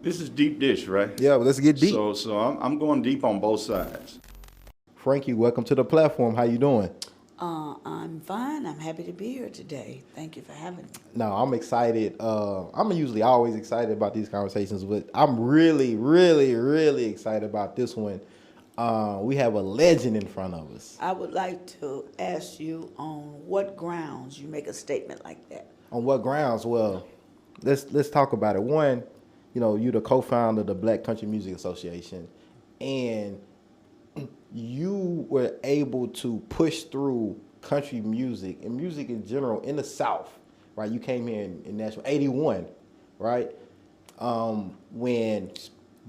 This is deep dish, right? Yeah, well, let's get deep. So I'm going deep on both sides. Frankie, welcome to the platform. How you doing? I'm fine. I'm happy to be here today. Thank you for having me. No, I'm excited. I'm usually always excited about these conversations, but I'm really, really, really excited about this one. We have a legend in front of us. I would like to ask you on what grounds you make a statement like that. On what grounds? Well, let's talk about it. One, you're the co-founder of the Black Country Music Association, and you were able to push through country music and music in general in the South, right? You came here in Nashville, 81, right? When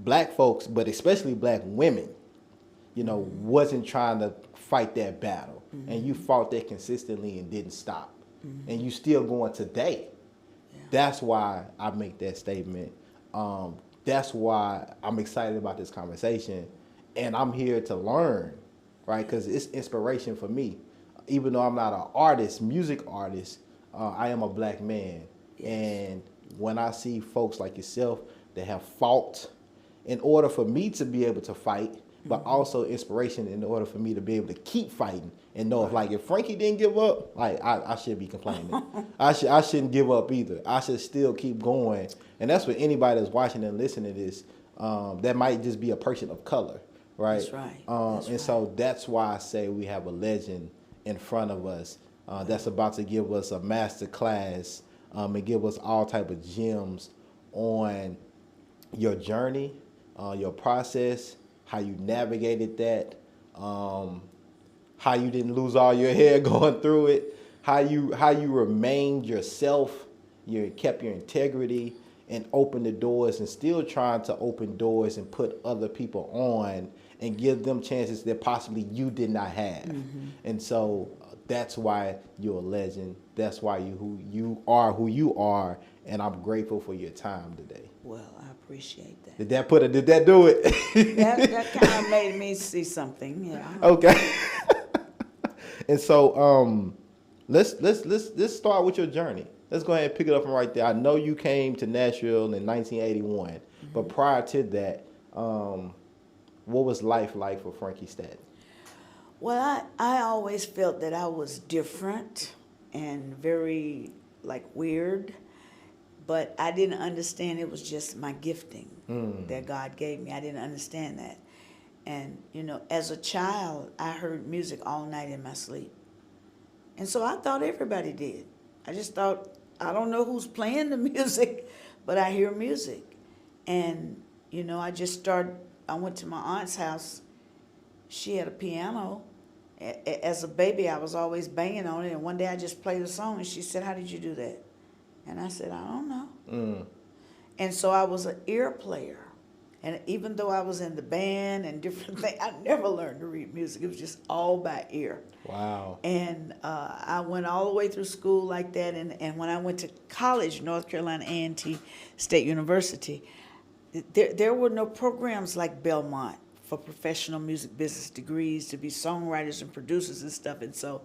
black folks, but especially black women, wasn't trying to fight that battle. Mm-hmm. And you fought that consistently and didn't stop. Mm-hmm. And you still going today. Yeah. That's why I make that statement. That's why I'm excited about this conversation. And I'm here to learn, right? Because it's inspiration for me. Even though I'm not an artist, music artist, I am a black man. Yes. And when I see folks like yourself that have fought in order for me to be able to fight, but also inspiration in order for me to be able to keep fighting and know if Frankie didn't give up, I shouldn't be complaining. I shouldn't give up either. I should still keep going. And that's what anybody that's watching and listening to this, that might just be a person of color, right? That's right. So that's why I say we have a legend in front of us that's about to give us a master class and give us all type of gems on your journey, your process, how you navigated that, how you didn't lose all your hair going through it, how you remained yourself, you kept your integrity and opened the doors and still trying to open doors and put other people on and give them chances that possibly you did not have. Mm-hmm. And so that's why you're a legend. That's why who you are, and I'm grateful for your time today. Well, I appreciate that. Did that do it? that kind of made me see something, yeah. Okay. And so let's start with your journey. Let's go ahead and pick it up from right there. I know you came to Nashville in 1981, mm-hmm. but prior to that, what was life like for Frankie Staton? Well, I always felt that I was different and very weird, but I didn't understand it was just my gifting that God gave me. I didn't understand that. And, as a child, I heard music all night in my sleep. And so I thought everybody did. I just thought, I don't know who's playing the music, but I hear music. And, I went to my aunt's house. She had a piano. As a baby, I was always banging on it. And one day I just played a song, and she said, "How did you do that?" And I said, "I don't know." And so I was an ear player. And even though I was in the band and different things, I never learned to read music. It was just all by ear. Wow. And I went all the way through school like that. And when I went to college, North Carolina A&T State University, there were no programs like Belmont for professional music business degrees to be songwriters and producers and stuff. And so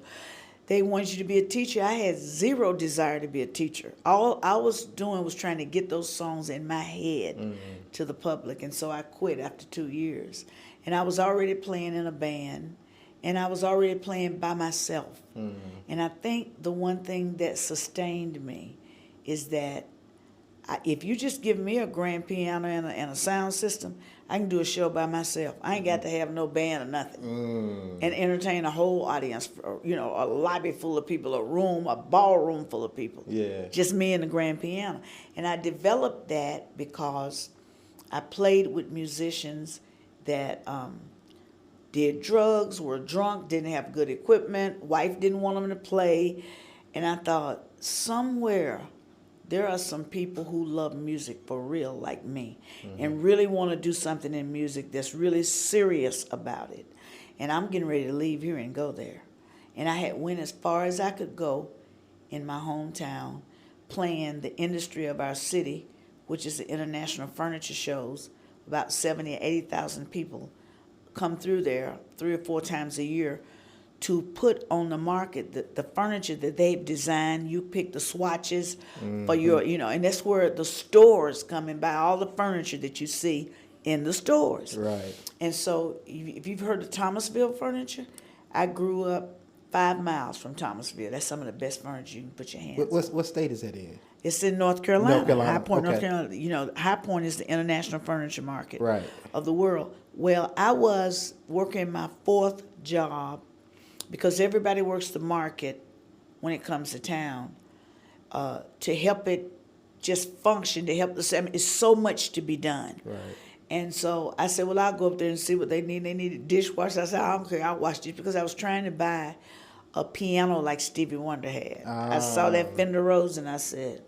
they wanted you to be a teacher. I had zero desire to be a teacher. All I was doing was trying to get those songs in my head to the public. And so I quit after 2 years. And I was already playing in a band, and I was already playing by myself. And I think the one thing that sustained me is that if you just give me a grand piano and a sound system, I can do a show by myself. I ain't got to have no band or nothing. And entertain a whole audience, a lobby full of people, a ballroom full of people. Yeah. Just me and the grand piano. And I developed that because I played with musicians that did drugs, were drunk, didn't have good equipment, wife didn't want them to play. And I thought, somewhere there are some people who love music for real like me and really want to do something in music that's really serious about it. And I'm getting ready to leave here and go there. And I had went as far as I could go in my hometown, playing the industry of our city, which is the international furniture shows. About 70 or 80,000 people come through there 3 or 4 times a year to put on the market the furniture that they've designed. You pick the swatches for your, and that's where the stores come and buy all the furniture that you see in the stores. Right. And so if you've heard of Thomasville furniture, I grew up 5 miles from Thomasville. That's some of the best furniture you can put your hands on. What state is that in? It's in North Carolina. North Carolina, High Point, okay. North Carolina. High Point is the international furniture market Right. of the world. Well, I was working my 4th job because everybody works the market when it comes to town to help it just function, to help the. I mean, it's so much to be done. Right. And so I said, well, I'll go up there and see what they need. They needed dishwashers. I said, I don't care. I'll wash this because I was trying to buy a piano like Stevie Wonder had. I saw that Fender Rose and I said,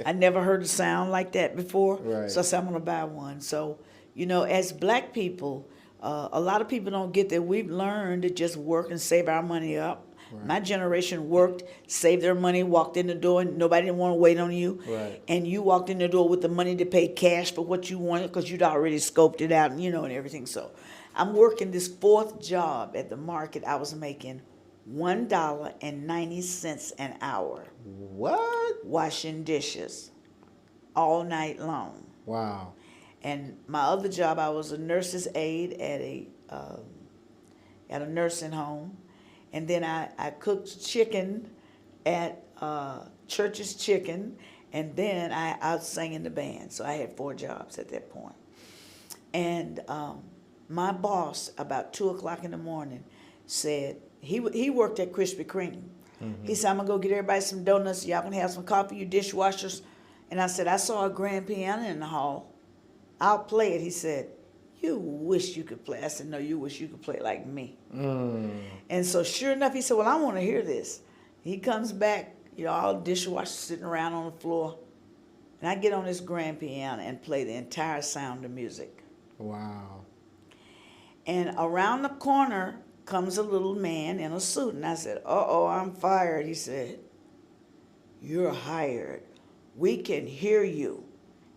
I never heard a sound like that before. Right. So I said, I'm going to buy one. So, as black people, a lot of people don't get that we've learned to just work and save our money up. Right. My generation worked, saved their money, walked in the door, and nobody didn't want to wait on you. Right. And you walked in the door with the money to pay cash for what you wanted because you'd already scoped it out, and and everything. So I'm working this 4th job at the market. I was making $1.90 an hour. What? Washing dishes all night long. Wow. And my other job, I was a nurse's aide at a nursing home. And then I cooked chicken at Church's Chicken, and then I sang in the band. So I had 4 jobs at that point. And my boss, about 2 o'clock in the morning, said, he worked at Krispy Kreme. Mm-hmm. He said, I'm going to go get everybody some donuts. Y'all can have some coffee, you dishwashers. And I said, I saw a grand piano in the hall. I'll play it. He said, you wish you could play. I said, no, you wish you could play like me. And so sure enough, he said, well, I want to hear this. He comes back, all the dishwashers sitting around on the floor. And I get on this grand piano and play the entire Sound of Music. Wow. And around the corner comes a little man in a suit. And I said, uh-oh, I'm fired. He said, you're hired. We can hear you.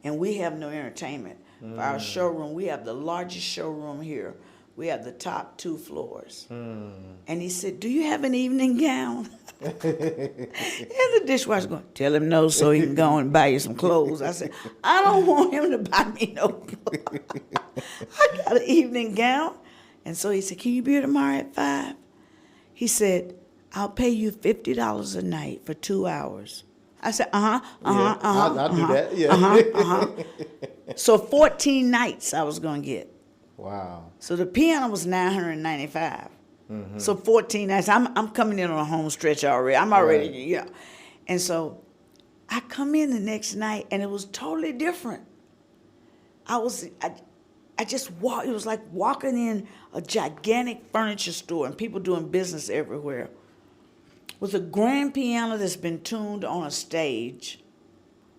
And we have no entertainment. For our showroom, we have the largest showroom here. We have the top 2 floors. And he said, do you have an evening gown? And the dishwasher going, tell him no so he can go and buy you some clothes. I said, I don't want him to buy me no clothes. I got an evening gown. And so he said, can you be here tomorrow at 5? He said, I'll pay you $50 a night for 2 hours. I said, I'll do that. Yeah. So 14 nights I was going to get. Wow. So the piano was $995. So 14 nights. I'm coming in on a home stretch already. I'm already, Right. And so I come in the next night and it was totally different. I just walked. It was like walking in a gigantic furniture store and people doing business everywhere. With a grand piano that's been tuned on a stage.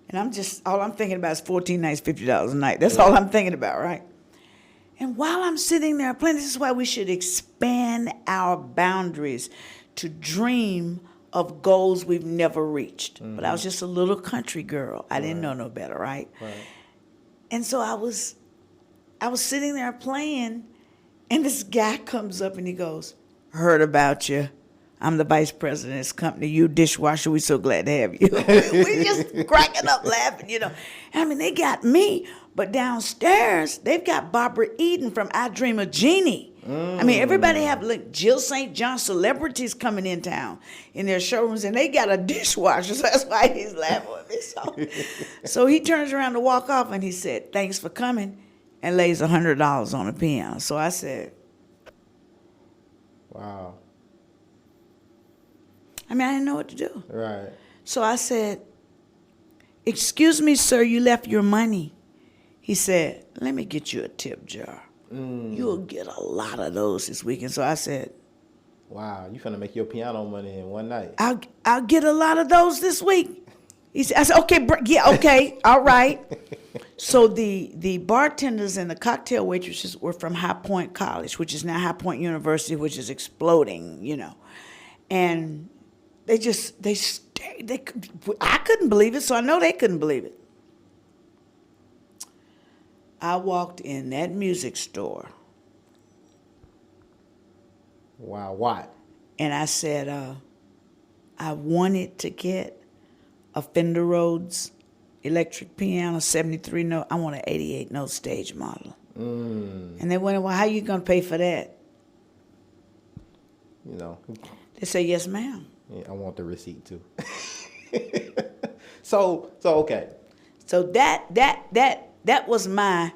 And all I'm thinking about is 14 nights, $50 a night. That's all I'm thinking about, right? And while I'm sitting there playing, this is why we should expand our boundaries to dream of goals we've never reached. But I was just a little country girl. I didn't know no better, right? And so I was sitting there playing, and this guy comes up and he goes, heard about you. I'm the vice president of this company. You dishwasher, we're so glad to have you. We just cracking up laughing, I mean, they got me, but downstairs, they've got Barbara Eden from I Dream of Jeannie. I mean, everybody have Jill St. John celebrities coming in town in their showrooms, and they got a dishwasher, so that's why he's laughing with me. So he turns around to walk off, and he said, thanks for coming, and lays $100 on the piano. So I said, wow. I mean, I didn't know what to do. Right. So I said, excuse me, sir, you left your money. He said, let me get you a tip jar. You'll get a lot of those this weekend. So I said, wow, you finna make your piano money in one night. I'll get a lot of those this week. He said, I said, okay, yeah, okay, all right. So the bartenders and the cocktail waitresses were from High Point College, which is now High Point University, which is exploding, And I couldn't believe it, so I know they couldn't believe it. I walked in that music store. Wow. Why? And I said, I wanted to get a Fender Rhodes electric piano, 73 note. I want an 88 note stage model. And they went, well, how you going to pay for that? You know. They said, yes, ma'am. Yeah, I want the receipt too. So okay. So that was my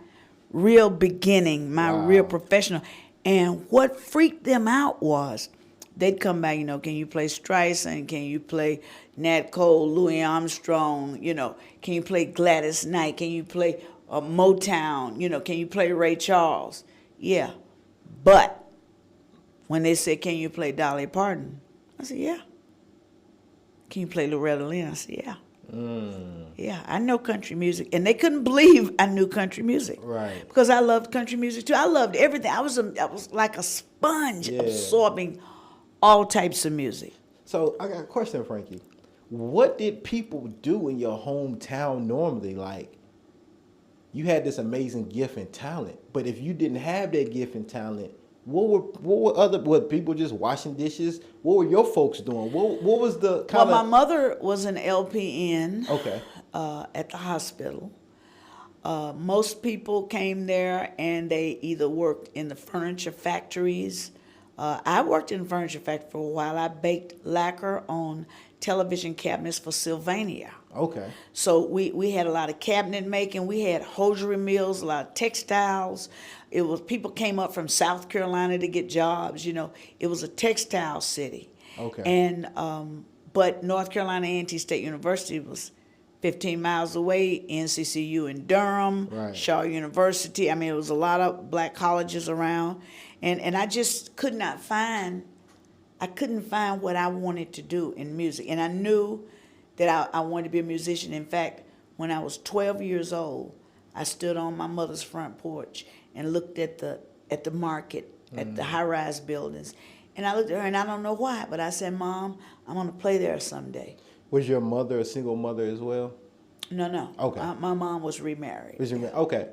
real beginning, my real professional. And what freaked them out was they'd come back, can you play Streisand? Can you play Nat Cole, Louis Armstrong? Can you play Gladys Knight? Can you play Motown? Can you play Ray Charles? Yeah. But when they said, can you play Dolly Parton? I said, yeah. Can you play Loretta Lynn? I said, yeah. Yeah, I know country music. And they couldn't believe I knew country music. Right. Because I loved country music too. I loved everything. I was like a sponge absorbing all types of music. So I got a question, Frankie. What did people do in your hometown normally? Like, you had this amazing gift and talent, but if you didn't have that gift and talent, were people just washing dishes? What were your folks doing? What was the kind of... Well, my mother was an LPN. Okay. At the hospital. Most people came there and they either worked in the furniture factories. I worked in the furniture factory for a while. I baked lacquer on television cabinets for Sylvania. Okay. So we had a lot of cabinet making. We had hosiery mills, a lot of textiles. It was people came up from South Carolina to get jobs. It was a textile city. Okay. And but North Carolina A&T State University was 15 miles away. NCCU in Durham, right. Shaw University. I mean, it was a lot of black colleges around, and I just could not find. I couldn't find what I wanted to do in music, and I knew that I wanted to be a musician. In fact, when I was 12 years old, I stood on my mother's front porch and looked at the market, at the high-rise buildings. And I looked at her, and I don't know why, but I said, Mom, I'm going to play there someday. Was your mother a single mother as well? No. Okay. My mom was remarried. Okay.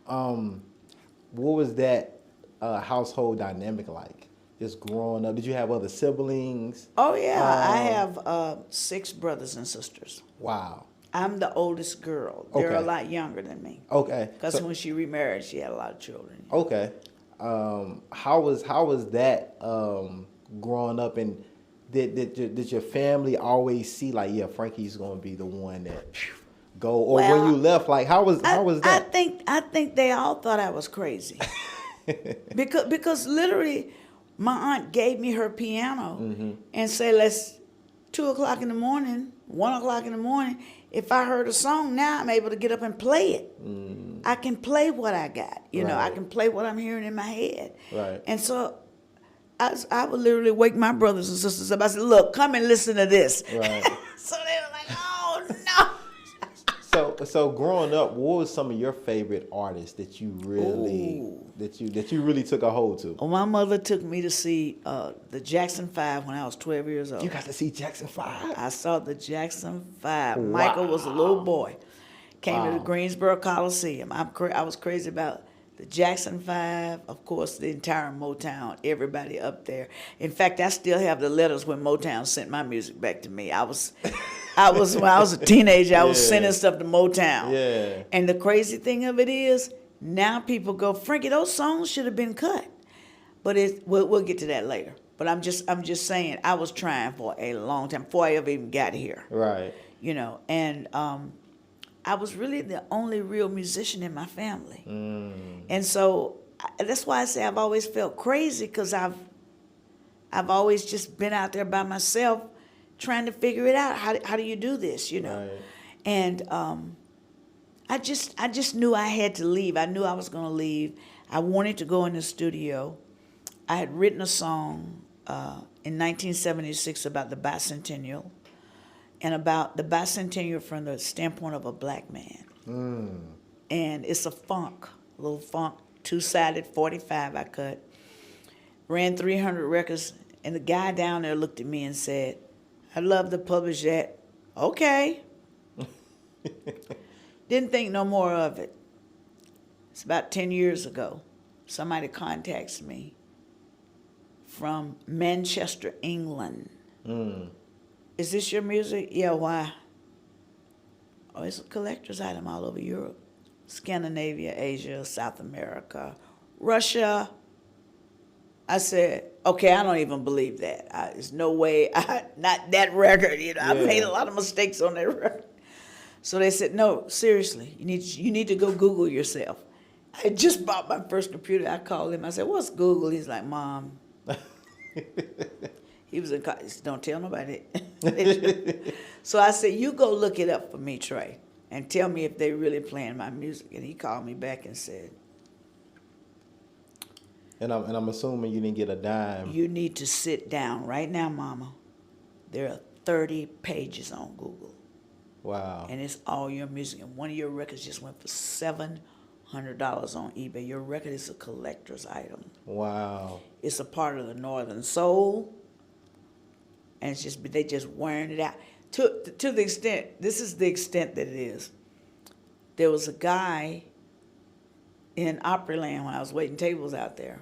What was that household dynamic like? Just growing up, did you have other siblings? Oh, yeah. I have 6 brothers and sisters. Wow. I'm the oldest girl. They're Okay. a lot younger than me. Okay. Because when she remarried, she had a lot of children. Okay. How was that growing up, and did your family always see like, yeah, Frankie's gonna be the one that go, or Well, when you left, like how was that? I think they all thought I was crazy. because literally my aunt gave me her piano and said, let's 2 o'clock in the morning, 1 o'clock in the morning, if I heard a song, now I'm able to get up and play it. I can play what I got, I can play what I'm hearing in my head. Right. And so I would literally wake my brothers and sisters up. I said, look, come and listen to this. Right. So they were like, oh, no. So growing up, what was some of your favorite artists that you really that you really took a hold to? Well, my mother took me to see the Jackson 5 when I was 12 years old. You got to see Jackson 5? I saw the Jackson 5. Wow. Michael was a little boy. Came to the Greensboro Coliseum. I was crazy about the Jackson 5, of course, the entire Motown, everybody up there. In fact, I still have the letters when Motown sent my music back to me. When I was a teenager, I was sending stuff to Motown. Yeah. And the crazy thing of it is, now people go, Frankie, those songs should have been cut. But we'll get to that later. But I'm just saying, I was trying for a long time before I ever even got here. Right. And I was really the only real musician in my family. And so that's why I say I've always felt crazy, because I've always just been out there by myself trying to figure it out. How do you do this, Right. And I just knew I had to leave. I knew I was going to leave. I wanted to go in the studio. I had written a song in 1976 about the bicentennial, and about the bicentennial from the standpoint of a black man. And it's a little funk, 2-sided 45 I cut. Ran 300 records, and the guy down there looked at me and said, I'd love to publish that. Okay. Didn't think no more of it. It's about 10 years ago. Somebody contacts me. from Manchester, England. Is this your music? Yeah, why? Oh, it's a collector's item all over Europe. Scandinavia, Asia, South America, Russia. I said, okay, I don't even believe that. There's no way, not that record. I made a lot of mistakes on that record. So they said, no, seriously, you need to go Google yourself. I just bought my first computer. I called him. I said, what's Google? He's like, Mom. He was in college. Don't tell nobody. So I said, you go look it up for me, Trey, and tell me if they really playing my music. And he called me back and said, And I'm assuming you didn't get a dime. you need to sit down right now, Mama. There are 30 pages on Google. Wow. And it's all your music. And one of your records just went for $700 on eBay. Your record is a collector's item. Wow. It's a part of the Northern Soul. And it's just, they just wearing it out. To the extent, this is the extent that it is. There was a guy in Opryland when I was waiting tables out there.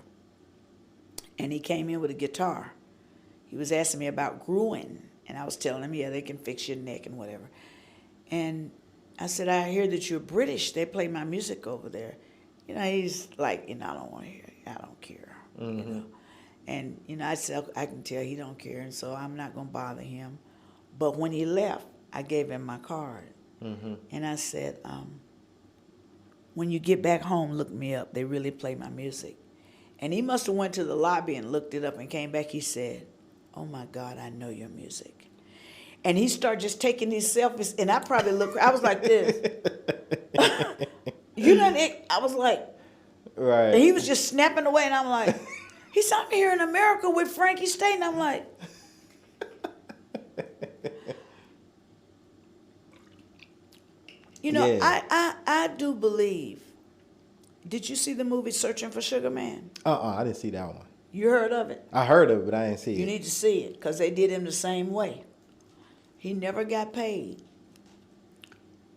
And he came in with a guitar. He was asking me about Gruen. And I was telling him, yeah, they can fix your neck and whatever. And I said, I hear that you're British. They play my music over there. He's like, I don't want to hear it. I don't care. And, I said, I can tell he don't care, and so I'm not going to bother him. But when he left, I gave him my card. And I said, when you get back home, look me up. They really play my music. And he must have went to the lobby and looked it up and came back. He said, oh, my God, I know your music. And he started just taking these selfies, and I probably looked, I was like this. I was like, right. And he was just snapping away, and I'm like, he saw me here in America with Frankie Staton. I'm like, Yeah. I do believe. Did you see the movie Searching for Sugar Man? I didn't see that one. You heard of it? I heard of it, but I didn't see You it. need to see it because they did him the same way. He never got paid.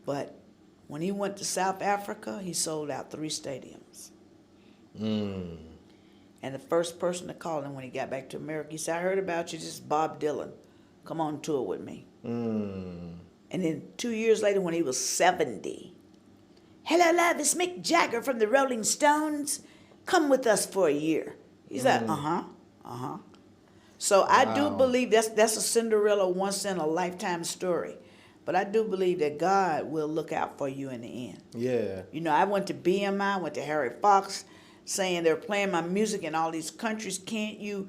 But when he went to South Africa, he sold out 3 stadiums. And the first person to call him when he got back to America, he said, I heard about you, this is Bob Dylan. Come on tour with me. And then 2 years later when he was 70, hello, love, it's Mick Jagger from the Rolling Stones. Come with us for a year. He's like, So I do believe that's a Cinderella once-in-a-lifetime story. But I do believe that God will look out for you in the end. Yeah. I went to BMI, went to Harry Fox, saying they're playing my music in all these countries. Can't you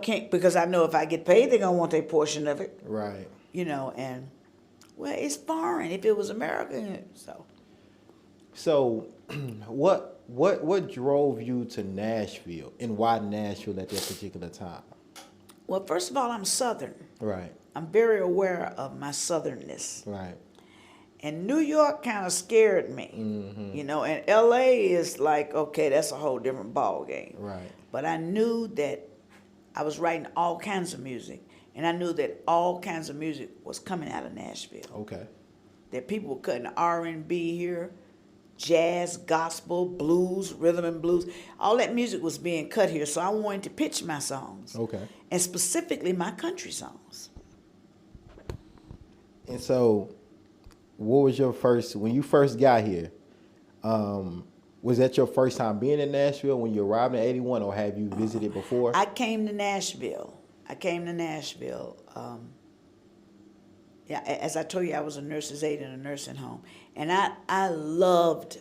can't, because I know if I get paid, they're going to want their portion of it. Right. And, well, it's foreign if it was American. So what drove you to Nashville, and why Nashville at that particular time? Well, first of all, I'm Southern. Right. I'm very aware of my Southernness. Right. And New York kind of scared me, and L.A. is like, okay, that's a whole different ball game. Right. But I knew that I was writing all kinds of music, and I knew that all kinds of music was coming out of Nashville. Okay. That people were cutting R&B here, jazz, gospel, blues, rhythm and blues. All that music was being cut here, so I wanted to pitch my songs. Okay. And specifically my country songs. And so, what was your when you first got here, was that your first time being in Nashville when you arrived in 81, or have you visited before? I came to Nashville. As I told you, I was a nurse's aide in a nursing home. And I loved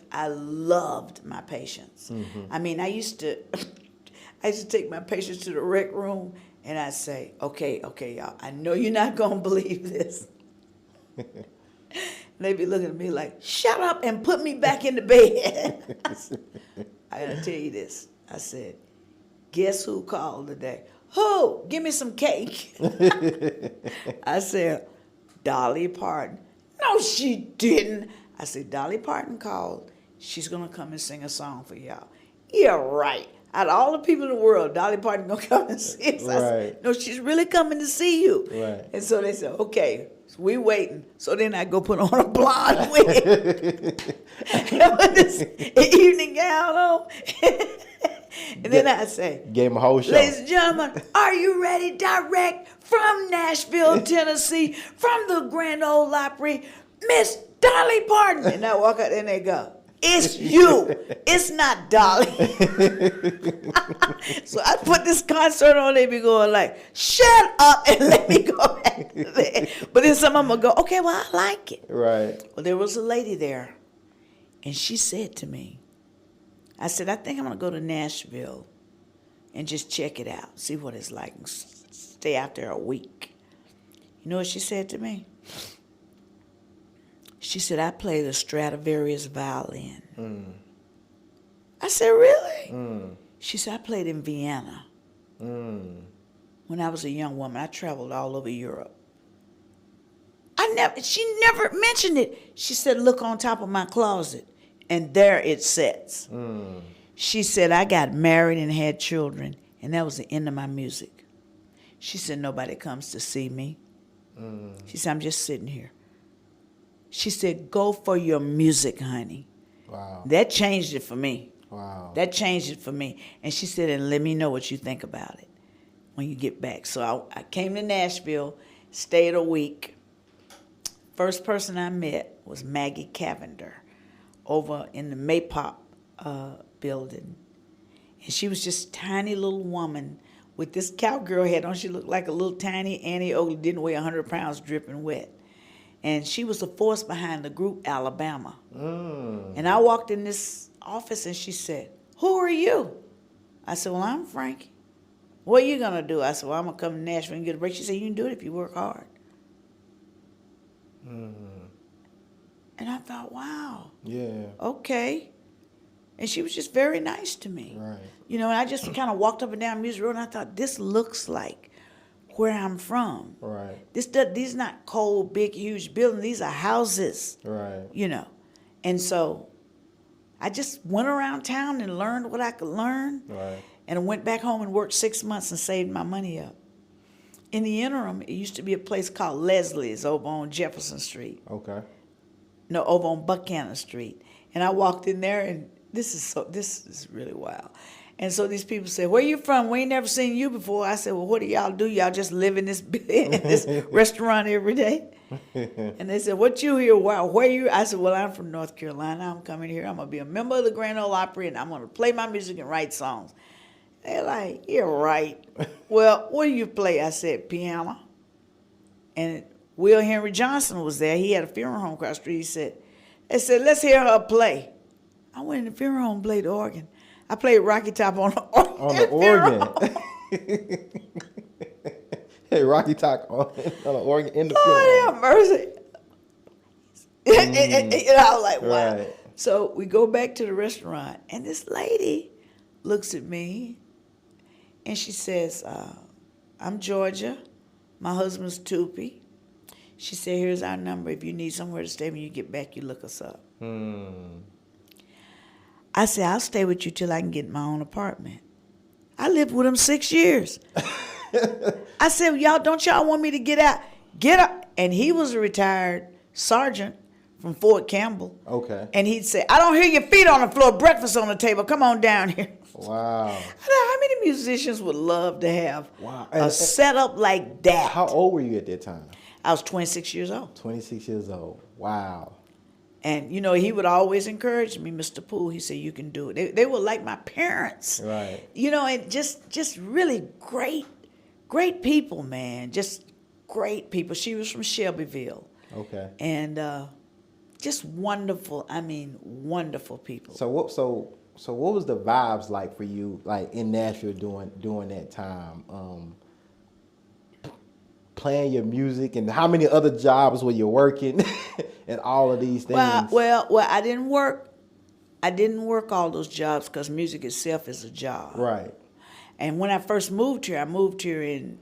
my patients. I mean, I used to take my patients to the rec room, and I'd say, okay, y'all, I know you're not going to believe this. They'd be looking at me like, shut up and put me back in the bed. I got to tell you this. I said, guess who called today? Who? Give me some cake. I said, Dolly Parton. No, she didn't. I said, Dolly Parton called. She's going to come and sing a song for y'all. Yeah, right. Out of all the people in the world, Dolly Parton going to come and sing. So I said, no, she's really coming to see you. Right. And so they said, okay, so we waiting. So then I go put on a blonde wig. And with this evening gown on. And then I say, gave him a whole show. ladies and gentlemen, are you ready? Direct from Nashville, Tennessee, from the Grand Ole Opry, Miss Dolly Parton. And I walk out and they go, it's you. It's not Dolly. So I put this concert on, they be going like, shut up and let me go back to there. But then some of them will go, okay, well, I like it. Right. Well, there was a lady there, and she said to me, I said, I think I'm going to go to Nashville and just check it out, see what it's like, and stay out there a week. You know what she said to me? She said, I play the Stradivarius violin. I said, really? She said, I played in Vienna. When I was a young woman, I traveled all over Europe. She never mentioned it. She said, look on top of my closet, and there it sits. She said, I got married and had children, and that was the end of my music. She said, nobody comes to see me. She said, I'm just sitting here. She said, go for your music, honey. Wow. That changed it for me. Wow. That changed it for me. And she said, and let me know what you think about it when you get back. So I came to Nashville, stayed a week. First person I met was Maggie Cavender over in the Maypop building. And she was just a tiny little woman with this cowgirl head on. She looked like a little tiny Annie Oakley, didn't weigh 100 pounds, dripping wet. And she was the force behind the group Alabama. And I walked in this office and she said, who are you? I said, well, I'm Frankie. What are you going to do? I said, well, I'm going to come to Nashville and get a break. She said, you can do it if you work hard. And I thought, wow. Yeah. Okay. And she was just very nice to me. Right. You know, and I just kind of walked up and down Music Road and I thought, this looks like where I'm from. Right. These not cold, big, huge buildings. These are houses. Right. You know. And so I just went around town and learned what I could learn. Right. And I went back home and worked 6 months and saved my money up. In the interim, it used to be a place called Leslie's over on Jefferson Street. Okay. No, over on Buchanan Street. And I walked in there, and this is really wild. And so these people said, where you from? We ain't never seen you before. I said, well, what do y'all do? Y'all just live in this restaurant every day? And they said, what you here? Wow, where you? I said, well, I'm from North Carolina. I'm coming here. I'm going to be a member of the Grand Ole Opry, and I'm going to play my music and write songs. They're like, you're right. Well, what do you play? I said, piano. And Will Henry Johnson was there. He had a funeral home across the street. They said, let's hear her play. I went in the funeral home and played the organ. I played Rocky Top on the organ. On the organ. Hey, Rocky Top on the organ in the funeral. Lord have mercy. And I was like, wow. Right. So we go back to the restaurant, and this lady looks at me, and she says, I'm Georgia. My husband's Tupi. She said, here's our number. If you need somewhere to stay when you get back, you look us up. I said, I'll stay with you till I can get my own apartment. I lived with him 6 years. I said, don't y'all want me to get out? Get up. And he was a retired sergeant from Fort Campbell. Okay. And he'd say, I don't hear your feet on the floor, breakfast on the table. Come on down here. Wow. I know how many musicians would love to have Wow. a setup like that. How old were you at that time? I was 26 years old. 26 years old. Wow. And, you know, he would always encourage me, Mr. Poole. He said, you can do it. They were like my parents. Right. You know, and just really great people, man. Just great people. She was from Shelbyville. Okay. And just wonderful, wonderful people. So what was the vibes like for you, like in Nashville during that time? Playing your music, and how many other jobs were you working and all of these things? Well, I didn't work all those jobs because music itself is a job. Right. And when I first moved here, I moved here in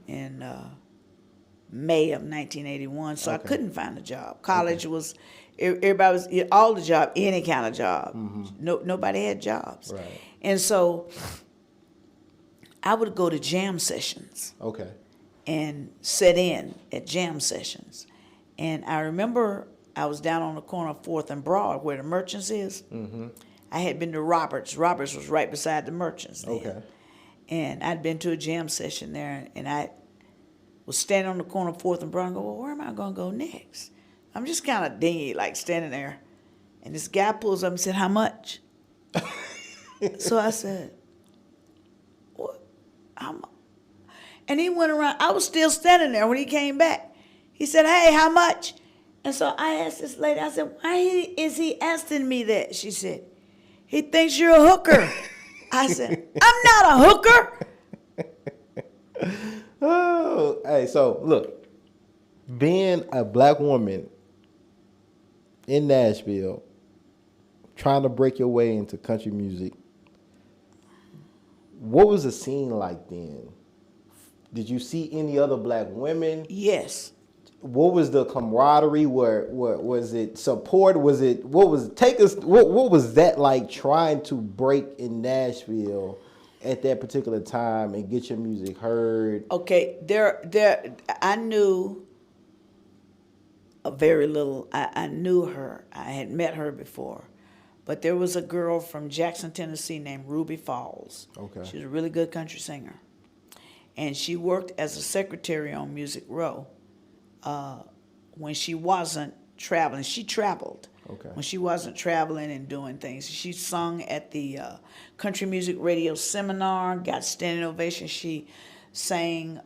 May of 1981, so Okay. I couldn't find a job. College was, everybody was, all the job, any kind of job. Nobody had jobs. Right. And so I would go to jam sessions. Okay. And sit in at jam sessions. And I remember I was down on the corner of 4th and Broad where the Merchants is. I had been to Roberts. Roberts was right beside the Merchants then. Okay. And I'd been to a jam session there, and I was standing on the corner of 4th and Broad and go, well, where am I going to go next? I'm just kind of dingy, like standing there. And this guy pulls up and said, how much? So I said, what? How much? And he went around. I was still standing there when he came back. He said, hey, how much? And so I asked this lady, I said, why is he asking me that? She said, he thinks you're a hooker. I said, I'm not a hooker. Oh, hey, so look, being a black woman in Nashville, trying to break your way into country music, what was the scene like then? Did you see any other black women? Yes. What was the camaraderie? What was it? Support? Was it? What was? Take us. What was that like? Trying to break in Nashville at that particular time and get your music heard. Okay, I knew a very little. I knew her. I had met her before, but there was a girl from Jackson, Tennessee named Ruby Falls. Okay. She was a really good country singer, and she worked as a secretary on Music Row. When she wasn't traveling, she traveled. Okay. When she wasn't traveling and doing things, she sung at the Country Music Radio Seminar, got standing ovation. She sang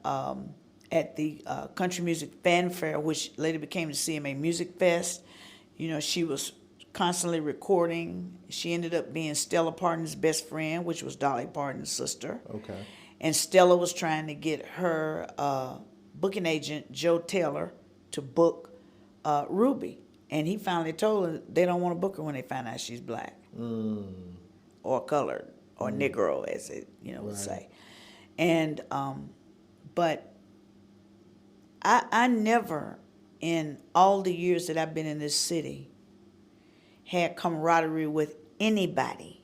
at the Country Music Fanfare, which later became the CMA Music Fest. You know, she was constantly recording. She ended up being Stella Parton's best friend, which was Dolly Parton's sister. Okay. And Stella was trying to get her booking agent, Joe Taylor, to book Ruby. And he finally told her they don't want to book her when they find out she's black or colored or Negro, as they would say. And but I never, in all the years that I've been in this city, had camaraderie with anybody.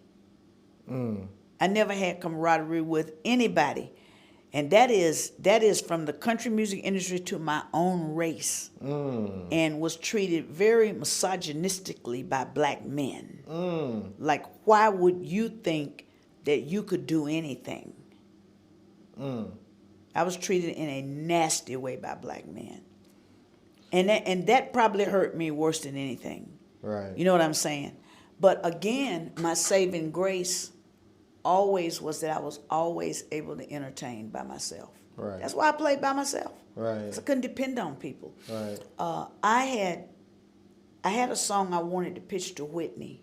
I never had camaraderie with anybody. And that is from the country music industry to my own race, and was treated very misogynistically by black men. Like, why would you think that you could do anything? I was treated in a nasty way by black men, and that probably hurt me worse than anything. Right. You know what I'm saying? But again, my saving grace always was that I was always able to entertain by myself. Right. That's why I played by myself. Right. Because I couldn't depend on people. Right. I had a song I wanted to pitch to Whitney,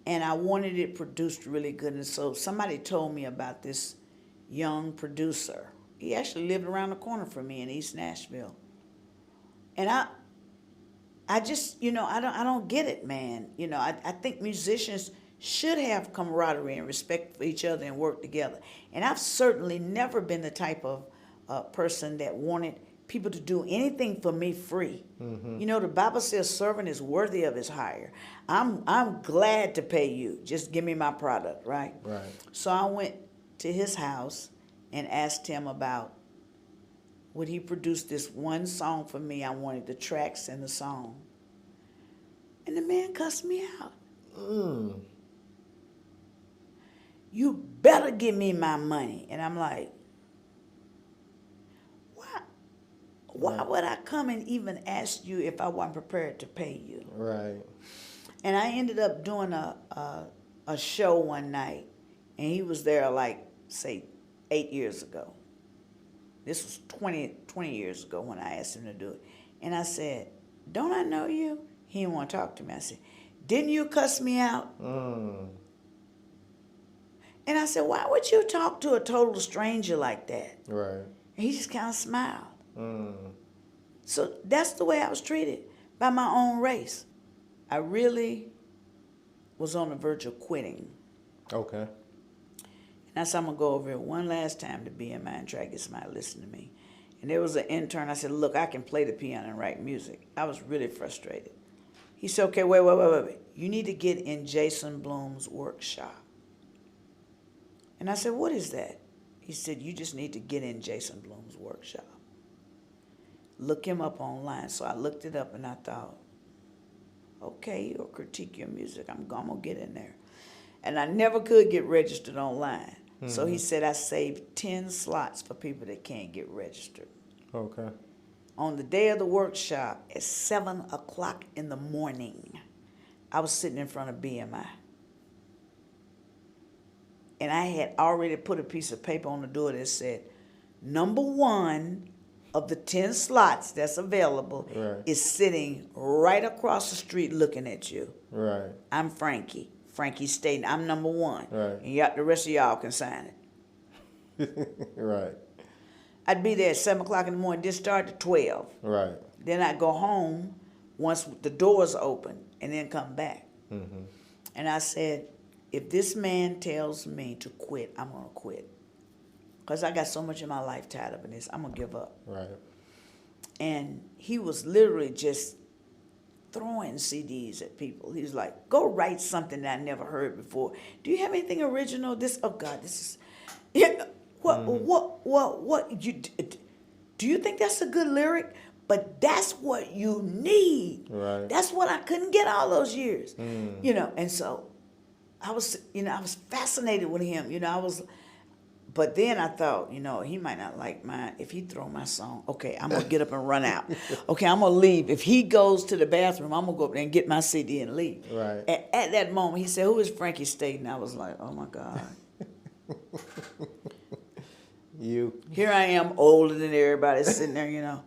and I wanted it produced really good. And so somebody told me about this young producer. He actually lived around the corner from me in East Nashville. And I just, I don't get it, man. I think musicians should have camaraderie and respect for each other and work together. And I've certainly never been the type of person that wanted people to do anything for me free. The Bible says servant is worthy of his hire. I'm glad to pay you. Just give me my product, right? Right. So I went to his house and asked him about would he produce this one song for me. I wanted the tracks and the song. And the man cussed me out. You better give me my money. And I'm like, why would I come and even ask you if I wasn't prepared to pay you? Right. And I ended up doing a show one night, and he was there like, say, 8 years ago. This was 20 years ago when I asked him to do it. And I said, don't I know you? He didn't want to talk to me. I said, didn't you cuss me out? And I said, why would you talk to a total stranger like that? Right. And he just kind of smiled. So that's the way I was treated by my own race. I really was on the verge of quitting. Okay. And that's I'm going to go over it one last time to BMI and try to get somebody to listen to me. And there was an intern. I said, look, I can play the piano and write music. I was really frustrated. He said, okay, wait. You need to get in Jason Bloom's workshop. And I said, what is that? He said, you just need to get in Jason Bloom's workshop. Look him up online. So I looked it up and I thought, Okay, you'll critique your music. I'm gonna get in there. And I never could get registered online. So he said I saved 10 slots for people that can't get registered. Okay. On the day of the workshop at 7 o'clock in the morning, I was sitting in front of BMI. And I had already put a piece of paper on the door that said, number 1 of the 10 slots that's available is sitting right across the street looking at you. Right. I'm Frankie. Frankie Staton. I'm number 1. Right. And the rest of y'all can sign it. Right. I'd be there at 7 o'clock in the morning, just start at 12. Right. Then I'd go home once the doors open and then come back. Mm-hmm. And I said, if this man tells me to quit, I'm going to quit. Because I got so much of my life tied up in this, I'm going to give up. Right. And he was literally just throwing CDs at people. He was like, go write something that I never heard before. Do you have anything original? Oh God, this is, yeah. What, do you think that's a good lyric? But that's what you need. Right. That's what I couldn't get all those years. And so I was fascinated with him. But then I thought, he might not like mine. If he throw my song, okay, I'm going to get up and run out. Okay, I'm going to leave. If he goes to the bathroom, I'm going to go up there and get my CD and leave. Right. At that moment, he said, who is Frankie Staton? I was like, oh, my God. Here I am, older than everybody, sitting there,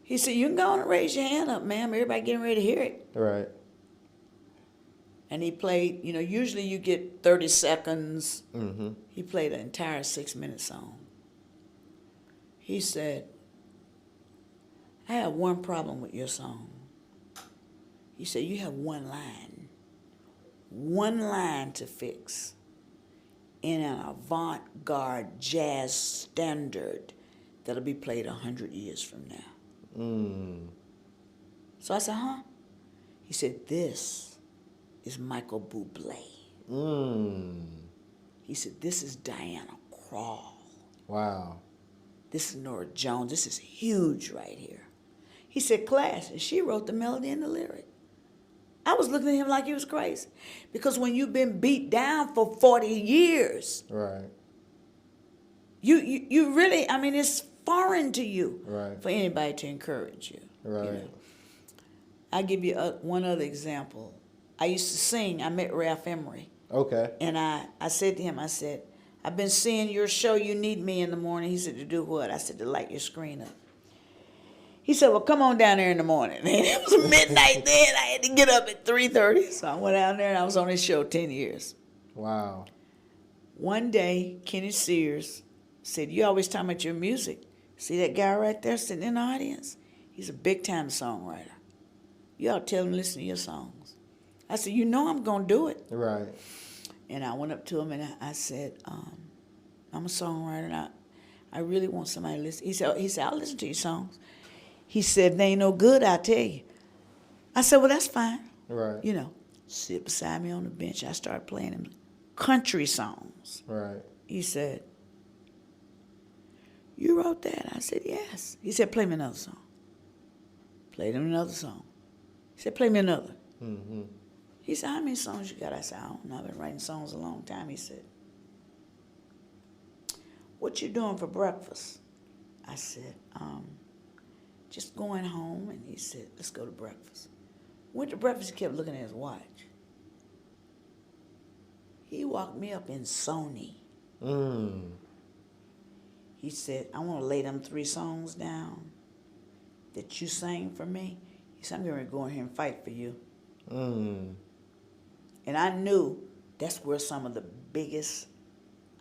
He said, you can go on and raise your hand up, ma'am. Everybody getting ready to hear it. Right. And he played, usually you get 30 seconds. Mm-hmm. He played an entire 6-minute song. He said, I have one problem with your song. He said, you have one line to fix in an avant-garde jazz standard that'll be played 100 years from now. So I said, huh? He said, this is Michael Bublé. He said, this is Diana Krall. Wow. This is Nora Jones. This is huge right here. He said, class, and she wrote the melody and the lyric. I was looking at him like he was crazy. Because when you've been beat down for 40 years, right, you really, it's foreign to you right, for anybody to encourage you. Right. I'll give you one other example. I used to sing. I met Ralph Emery. Okay. And I said to him, I said, I've been seeing your show, You Need Me in the morning. He said, to do what? I said, to light your screen up. He said, well, come on down there in the morning. And it was midnight then. I had to get up at 3:30. So I went down there and I was on his show 10 years. Wow. One day, Kenny Sears said, you always talk about your music. See that guy right there sitting in the audience? He's a big-time songwriter. You ought to tell him to listen to your songs. I said, I'm going to do it. Right. And I went up to him and I said, I'm a songwriter and I really want somebody to listen. He said, I'll listen to your songs. He said, they ain't no good, I tell you. I said, well, that's fine. Right. Sit beside me on the bench. I started playing him country songs. Right. He said, you wrote that? I said, yes. He said, play me another song. Played him another song. He said, play me another. Mm-hmm. He said, how many songs you got? I said, I don't know. I've been writing songs a long time. He said, what you doing for breakfast? I said, just going home. And he said, let's go to breakfast. Went to breakfast, he kept looking at his watch. He walked me up in Sony. He said, I want to lay them 3 songs down that you sang for me. He said, I'm going to go in here and fight for you. And I knew that's where some of the biggest,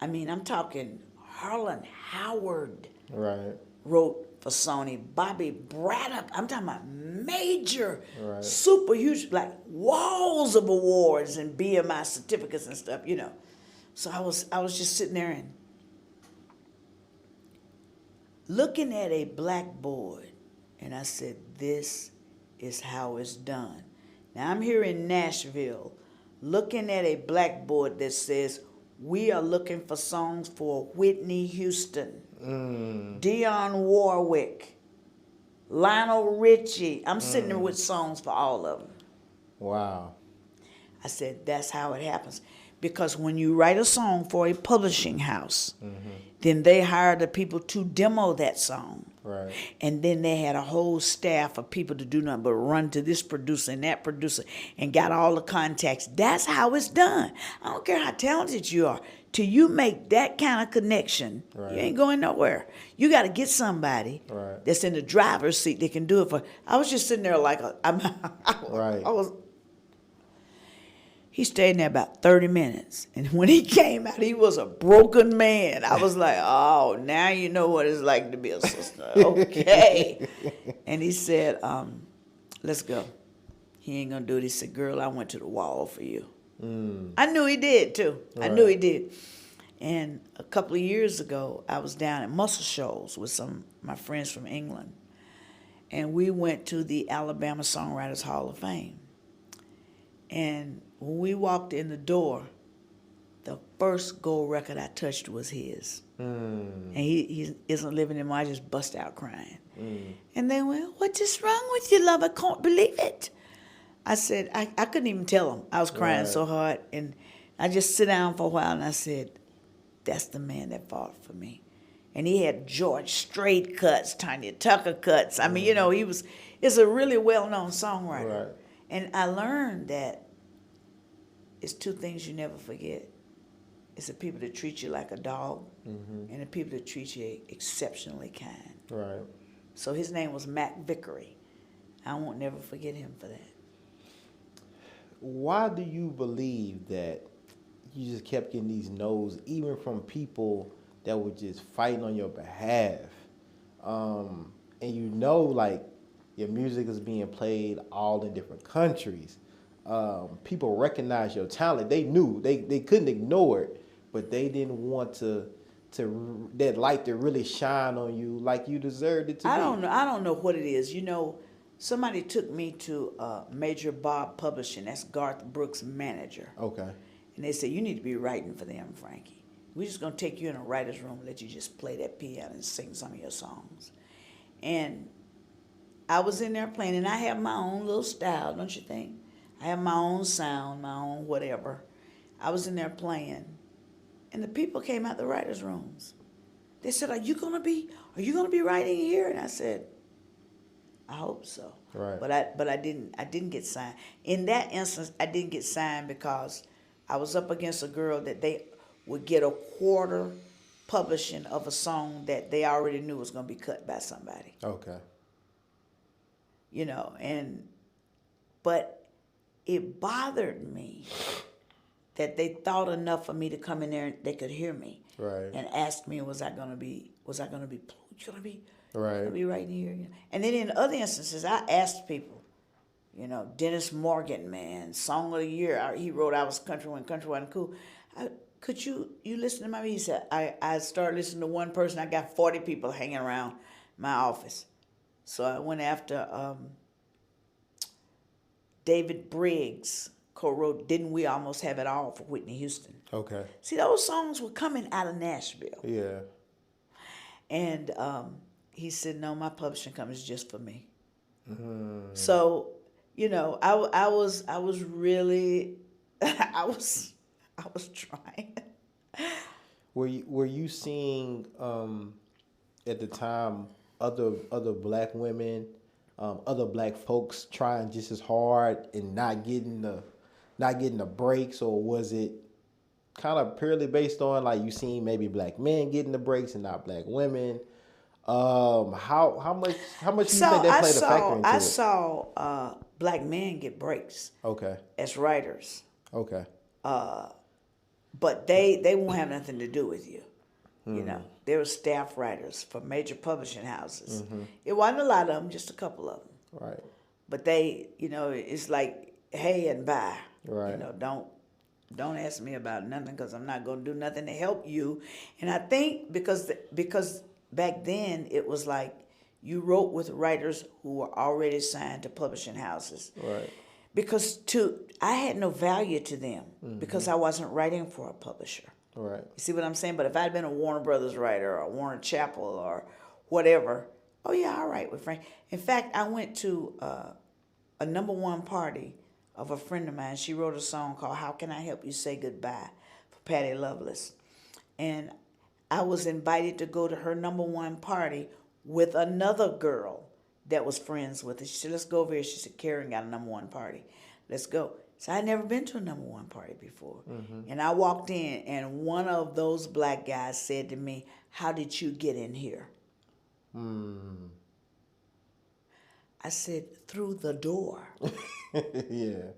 I'm talking Harlan Howard wrote for Sony, Bobby Braddock, I'm talking about major, super huge, like walls of awards and BMI certificates and stuff, So I was just sitting there and looking at a blackboard, and I said, this is how it's done. Now I'm here in Nashville, looking at a blackboard that says, we are looking for songs for Whitney Houston, Dionne Warwick, Lionel Richie. I'm sitting there with songs for all of them. Wow. I said, that's how it happens. Because when you write a song for a publishing house, then they hire the people to demo that song. Right. And then they had a whole staff of people to do nothing but run to this producer and that producer and got all the contacts. That's how it's done. I don't care how talented you are. Till you make that kind of connection, Right. you ain't going nowhere. You got to get somebody Right. that's in the driver's seat that can do it for. I was just sitting there like, Right. He stayed in there about 30 minutes. And when he came out, he was a broken man. I was like, oh, now you know what it's like to be a sister. Okay. And he said, let's go. He ain't going to do it. He said, girl, I went to the wall for you. I knew he did, too. I knew he did. And a couple of years ago, I was down at Muscle Shoals with some of my friends from England. And we went to the Alabama Songwriters Hall of Fame. And when we walked in the door, the first gold record I touched was his. And he isn't living anymore. I just bust out crying. And they went, what is wrong with you, love? I can't believe it. I said, I couldn't even tell them. I was crying so hard. And I just sit down for a while and I said, that's the man that fought for me. And he had George Strait cuts, Tanya Tucker cuts. I mean, you know, it's a really well-known songwriter. Right. And I learned that it's two things you never forget. It's the people that treat you like a dog and the people that treat you exceptionally kind. Right. So his name was Mac Vickery. I won't never forget him for that. Why do you believe that you just kept getting these no's, even from people that were just fighting on your behalf? And you know, like, your music is being played all in different countries. People recognize your talent. They knew. They couldn't ignore it, but they didn't want that light to really shine on you like you deserved it to be. I don't know what it is. You know, somebody took me to Major Bob Publishing. That's Garth Brooks' manager. Okay. And they said, you need to be writing for them, Frankie. We're just going to take you in a writer's room and let you just play that piano and sing some of your songs. And I was in there playing, and I have my own little style, don't you think? I have my own sound, my own whatever. I was in there playing, and the people came out the writers' rooms. They said, "Are you gonna be writing here?" And I said, "I hope so." Right. But I didn't get signed. In that instance, I didn't get signed because I was up against a girl that they would get a quarter publishing of a song that they already knew was gonna be cut by somebody. Okay. You know, but it bothered me that they thought enough of me to come in there and they could hear me. Right. And ask me, was I gonna be gonna be Right. right here? You know? And then in other instances, I asked people, you know, Dennis Morgan, man, Song of the Year. He wrote I Was Country When Country Wasn't Cool. Could you listen to my music? He said, I started listening to one person. I got 40 people hanging around my office. So I went after David Briggs, co-wrote Didn't We Almost Have It All for Whitney Houston. Okay. See, those songs were coming out of Nashville. Yeah. And he said, no, my publishing company's just for me. So, you know, I was really, I was trying. Were you seeing at the time other black women, other black folks trying just as hard and not getting the breaks, or was it kind of purely based on like you seen maybe black men getting the breaks and not black women? How much do you think that played a factor into it? I saw black men get breaks. Okay. As writers. Okay. But they won't have nothing to do with you. You know, they were staff writers for major publishing houses. It wasn't a lot of them, just a couple of them. Right. But they, you know, it's like hey and bye. Right. You know, don't ask me about nothing because I'm not going to do nothing to help you. And I think because back then it was like you wrote with writers who were already signed to publishing houses. Right. Because I had no value to them because I wasn't writing for a publisher. Right. You see what I'm saying? But if I'd been a Warner Brothers writer or Warner Chappell or whatever, oh yeah, I'll write with Frank. In fact, I went to a #1 party of a friend of mine. She wrote a song called "How Can I Help You Say Goodbye" for Patti Lovelace, and I was invited to go to her #1 party with another girl that was friends with her. She said, "Let's go over here." She said, "Karen got a #1 party. Let's go." So I'd never been to a #1 party before. And I walked in, and one of those black guys said to me, "How did you get in here?" I said, "Through the door." Yeah.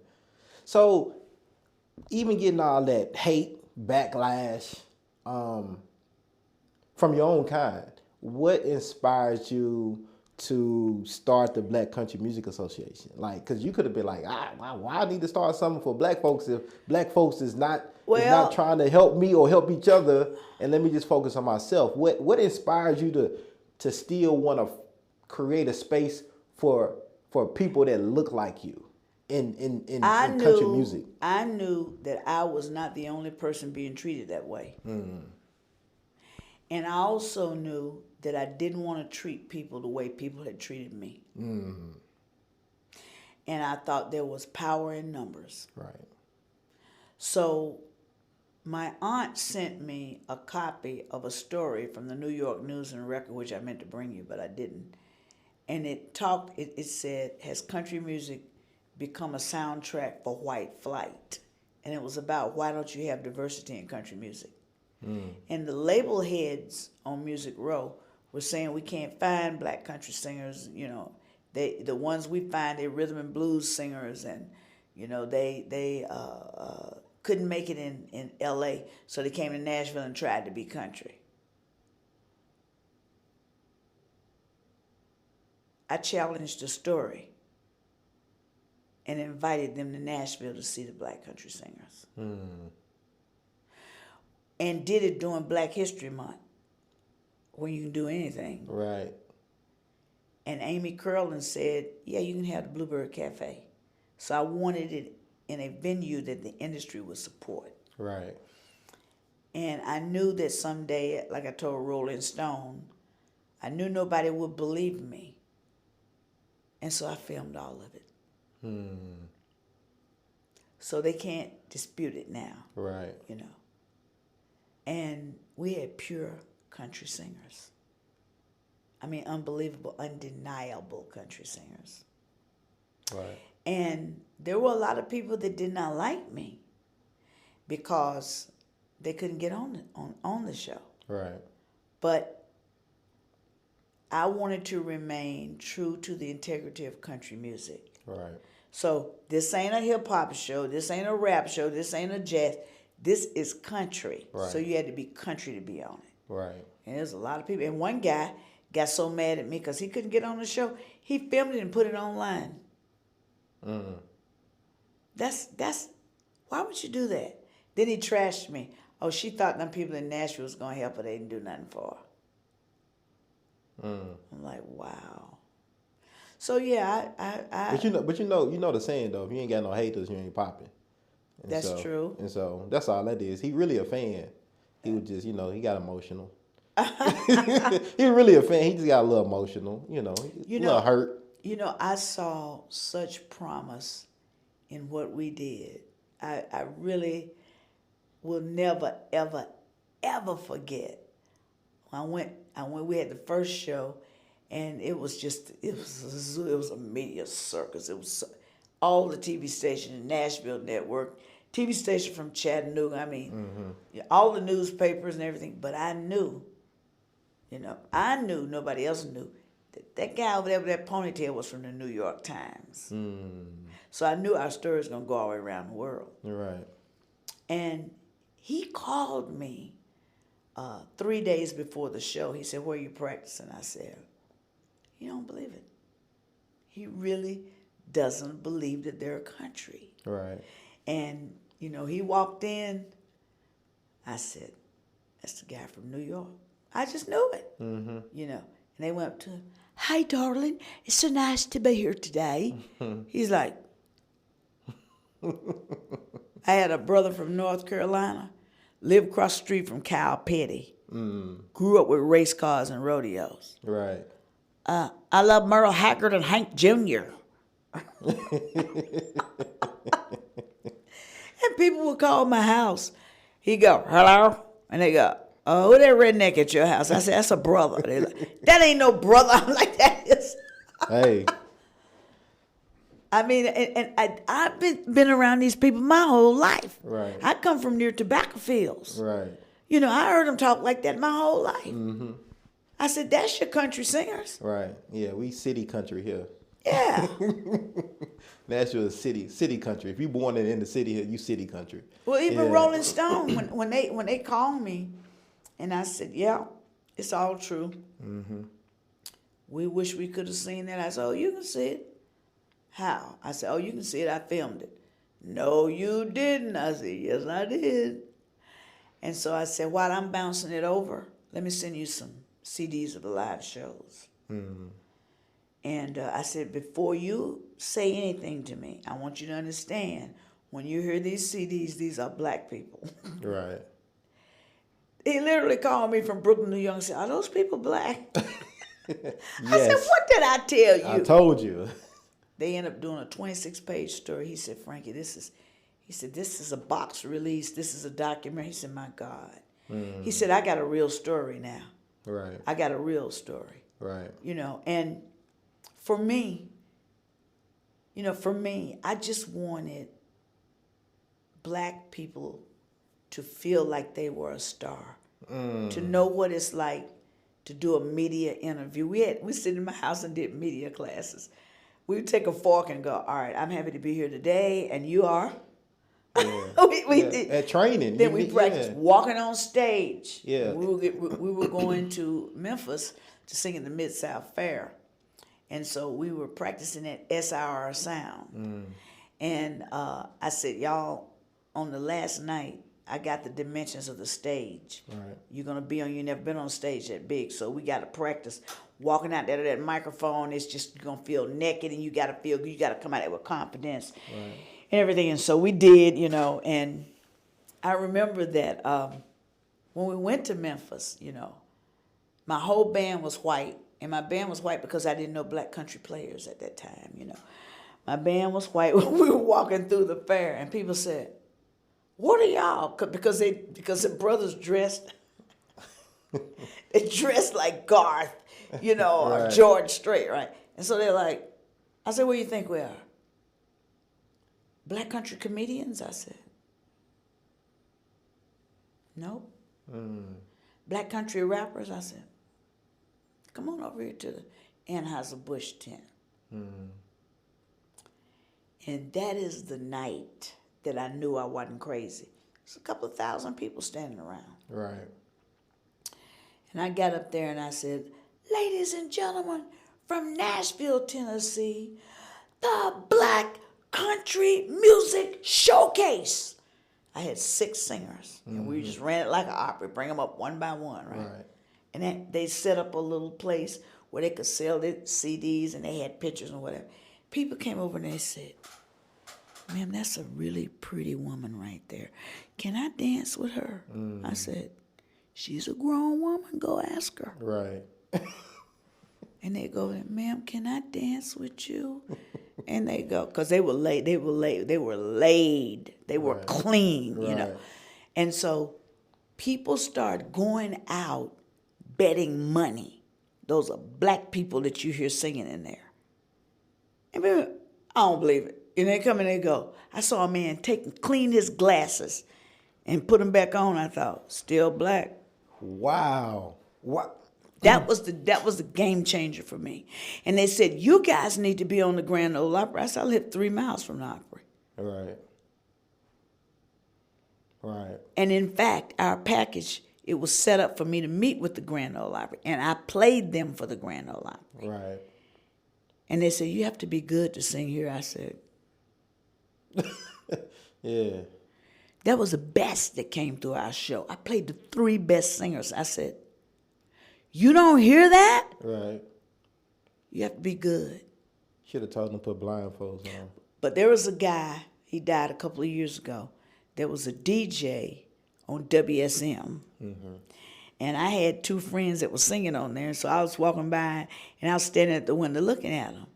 So even getting all that hate, backlash, from your own kind, what inspired you to start the Black Country Music Association? Like, because you could have been like, why I need to start something for black folks if black folks is not trying to help me or help each other, and let me just focus on myself. What inspired you to still want to create a space for people that look like you in country music? I knew that I was not the only person being treated that way. And I also knew that I didn't want to treat people the way people had treated me. And I thought there was power in numbers. Right. So my aunt sent me a copy of a story from the New York News and Record, which I meant to bring you, but I didn't. And it said, "Has country music become a soundtrack for white flight?" And it was about, why don't you have diversity in country music? And the label heads on Music Row were saying, we can't find black country singers. You know, the ones we find, they're rhythm and blues singers, and you know they couldn't make it in L.A., so they came to Nashville and tried to be country. I challenged the story and invited them to Nashville to see the black country singers. And did it during Black History Month, when you can do anything. Right. And Amy Curlin said, "Yeah, you can have the Bluebird Cafe." So I wanted it in a venue that the industry would support. Right. And I knew that someday, like I told Rolling Stone, I knew nobody would believe me. And so I filmed all of it. So they can't dispute it now. Right. You know. And we had pure country singers. I mean, unbelievable, undeniable country singers. Right. And there were a lot of people that did not like me because they couldn't get on the show. Right. But I wanted to remain true to the integrity of country music. Right. So this ain't a hip hop show. This ain't a rap show. This ain't a jazz. This is country. Right. So you had to be country to be on it. Right. And there's a lot of people. And one guy got so mad at me because he couldn't get on the show. He filmed it and put it online. That's why would you do that? Then he trashed me. Oh, she thought them people in Nashville was gonna help her. They didn't do nothing for her. I'm like, wow. So yeah, I But you know the saying though, if you ain't got no haters, you ain't popping. That's true. And so that's all that is. He really a fan. He was just, he got emotional. He really a fan. He just got a little emotional, a little hurt. I saw such promise in what we did. I really will never, ever, ever forget. We had the first show, and it was a media circus. It was all the TV stations, Nashville Network, TV station from Chattanooga. I mean, all the newspapers and everything. But I knew, nobody else knew, that guy over there with that ponytail was from the New York Times. So I knew our story was going to go all the way around the world. Right. And he called me 3 days before the show. He said, "Where are you practicing?" I said, "You don't believe it." He really doesn't believe that they're a country. Right. And, he walked in. I said, "That's the guy from New York." I just knew it, And they went up to him. "Hey, darling, it's so nice to be here today." He's like, I had a brother from North Carolina, lived across the street from Kyle Petty, grew up with race cars and rodeos. Right. I love Merle Haggard and Hank Jr. And people would call my house. He'd go, hello? And they go, oh, who that redneck at your house? I said, that's a brother. They're like, that ain't no brother. I'm like, that is. Hey. I mean, I've been around these people my whole life. Right. I come from near tobacco fields. Right. You know, I heard them talk like that my whole life. Mm-hmm. I said, that's your country singers. Right. Yeah, we city country here. Yeah. Nashville is city country. If you born in the city here, you city country. Well, even Yeah. Rolling Stone, when they called me, and I said, yeah, it's all true. Mm-hmm. We wish we could have seen that. I said, oh, you can see it. How? I said, oh, you can see it. I filmed it. No, you didn't. I said, yes, I did. And so I said, while I'm bouncing it over, let me send you some CDs of the live shows. Mm-hmm. And I said, before you say anything to me, I want you to understand, when you hear these CDs, these are black people. Right. He literally called me from Brooklyn, New York, and said, are those people black? Yes. I said, what did I tell you? I told you. They ended up doing a 26-page story. He said, Frankie, this is a box release. This is a documentary. He said, my God. Mm. He said, I got a real story now. Right. I got a real story. Right. You know, and for me, I just wanted black people to feel like they were a star, to know what it's like to do a media interview. We sit in my house and did media classes. We would take a fork and go, all right, I'm happy to be here today, and you are? Yeah. we did. At training. Then we practiced walking on stage. Yeah. We were going to Memphis to sing at the Mid-South Fair. And so we were practicing at SIR Sound. Mm. And I said, y'all, on the last night, I got the dimensions of the stage. Right. You're going to be on, you never been on stage that big, so we got to practice. Walking out there to that microphone, it's just, you're going to feel naked, and you got to come out there with confidence. Right. And everything. And so we did, you know, and I remember that when we went to Memphis, you know, my whole band was white. And my band was white because I didn't know black country players at that time, you know. My band was white. We were walking through the fair, and people said, what are y'all? Because the brothers dressed, they dressed like Garth, you know, right. Or George Strait, right? And so they're like, I said, what do you think we are? Black country comedians? I said, nope. Black country rappers? I said, come on over here to the Anheuser-Busch tent. And that is the night that I knew I wasn't crazy. There's a couple of thousand people standing around. Right. And I got up there and I said, ladies and gentlemen, from Nashville, Tennessee, the Black Country Music Showcase. I had 6 singers, and we just ran it like an opera, bring them up one by one, right? And then they set up a little place where they could sell their CDs, and they had pictures and whatever. People came over and they said, ma'am, that's a really pretty woman right there. Can I dance with her? I said, she's a grown woman. Go ask her. Right. And they go, ma'am, can I dance with you? And they go, because they were laid. They were clean, you know. And so people start going out betting money. Those are black people that you hear singing in there. And baby, I don't believe it. And they come and they go. I saw a man clean his glasses and put them back on. I thought, still black. Wow. What? That was the game changer for me. And they said, you guys need to be on the Grand Ole Opry. I said, I live 3 miles from the Opry. Right. Right. And in fact, our package, it was set up for me to meet with the Grand Ole Opry. And I played them for the Grand Ole Opry. Right. And they said, you have to be good to sing here. I said, yeah. That was the best that came through our show. I played the 3 best singers. I said, you don't hear that? Right. You have to be good. Should have told them to put blindfolds on. But there was a guy, he died a couple of years ago. There was a DJ on WSM. Mm-hmm. And I had 2 friends that were singing on there. So I was walking by, and I was standing at the window looking at them.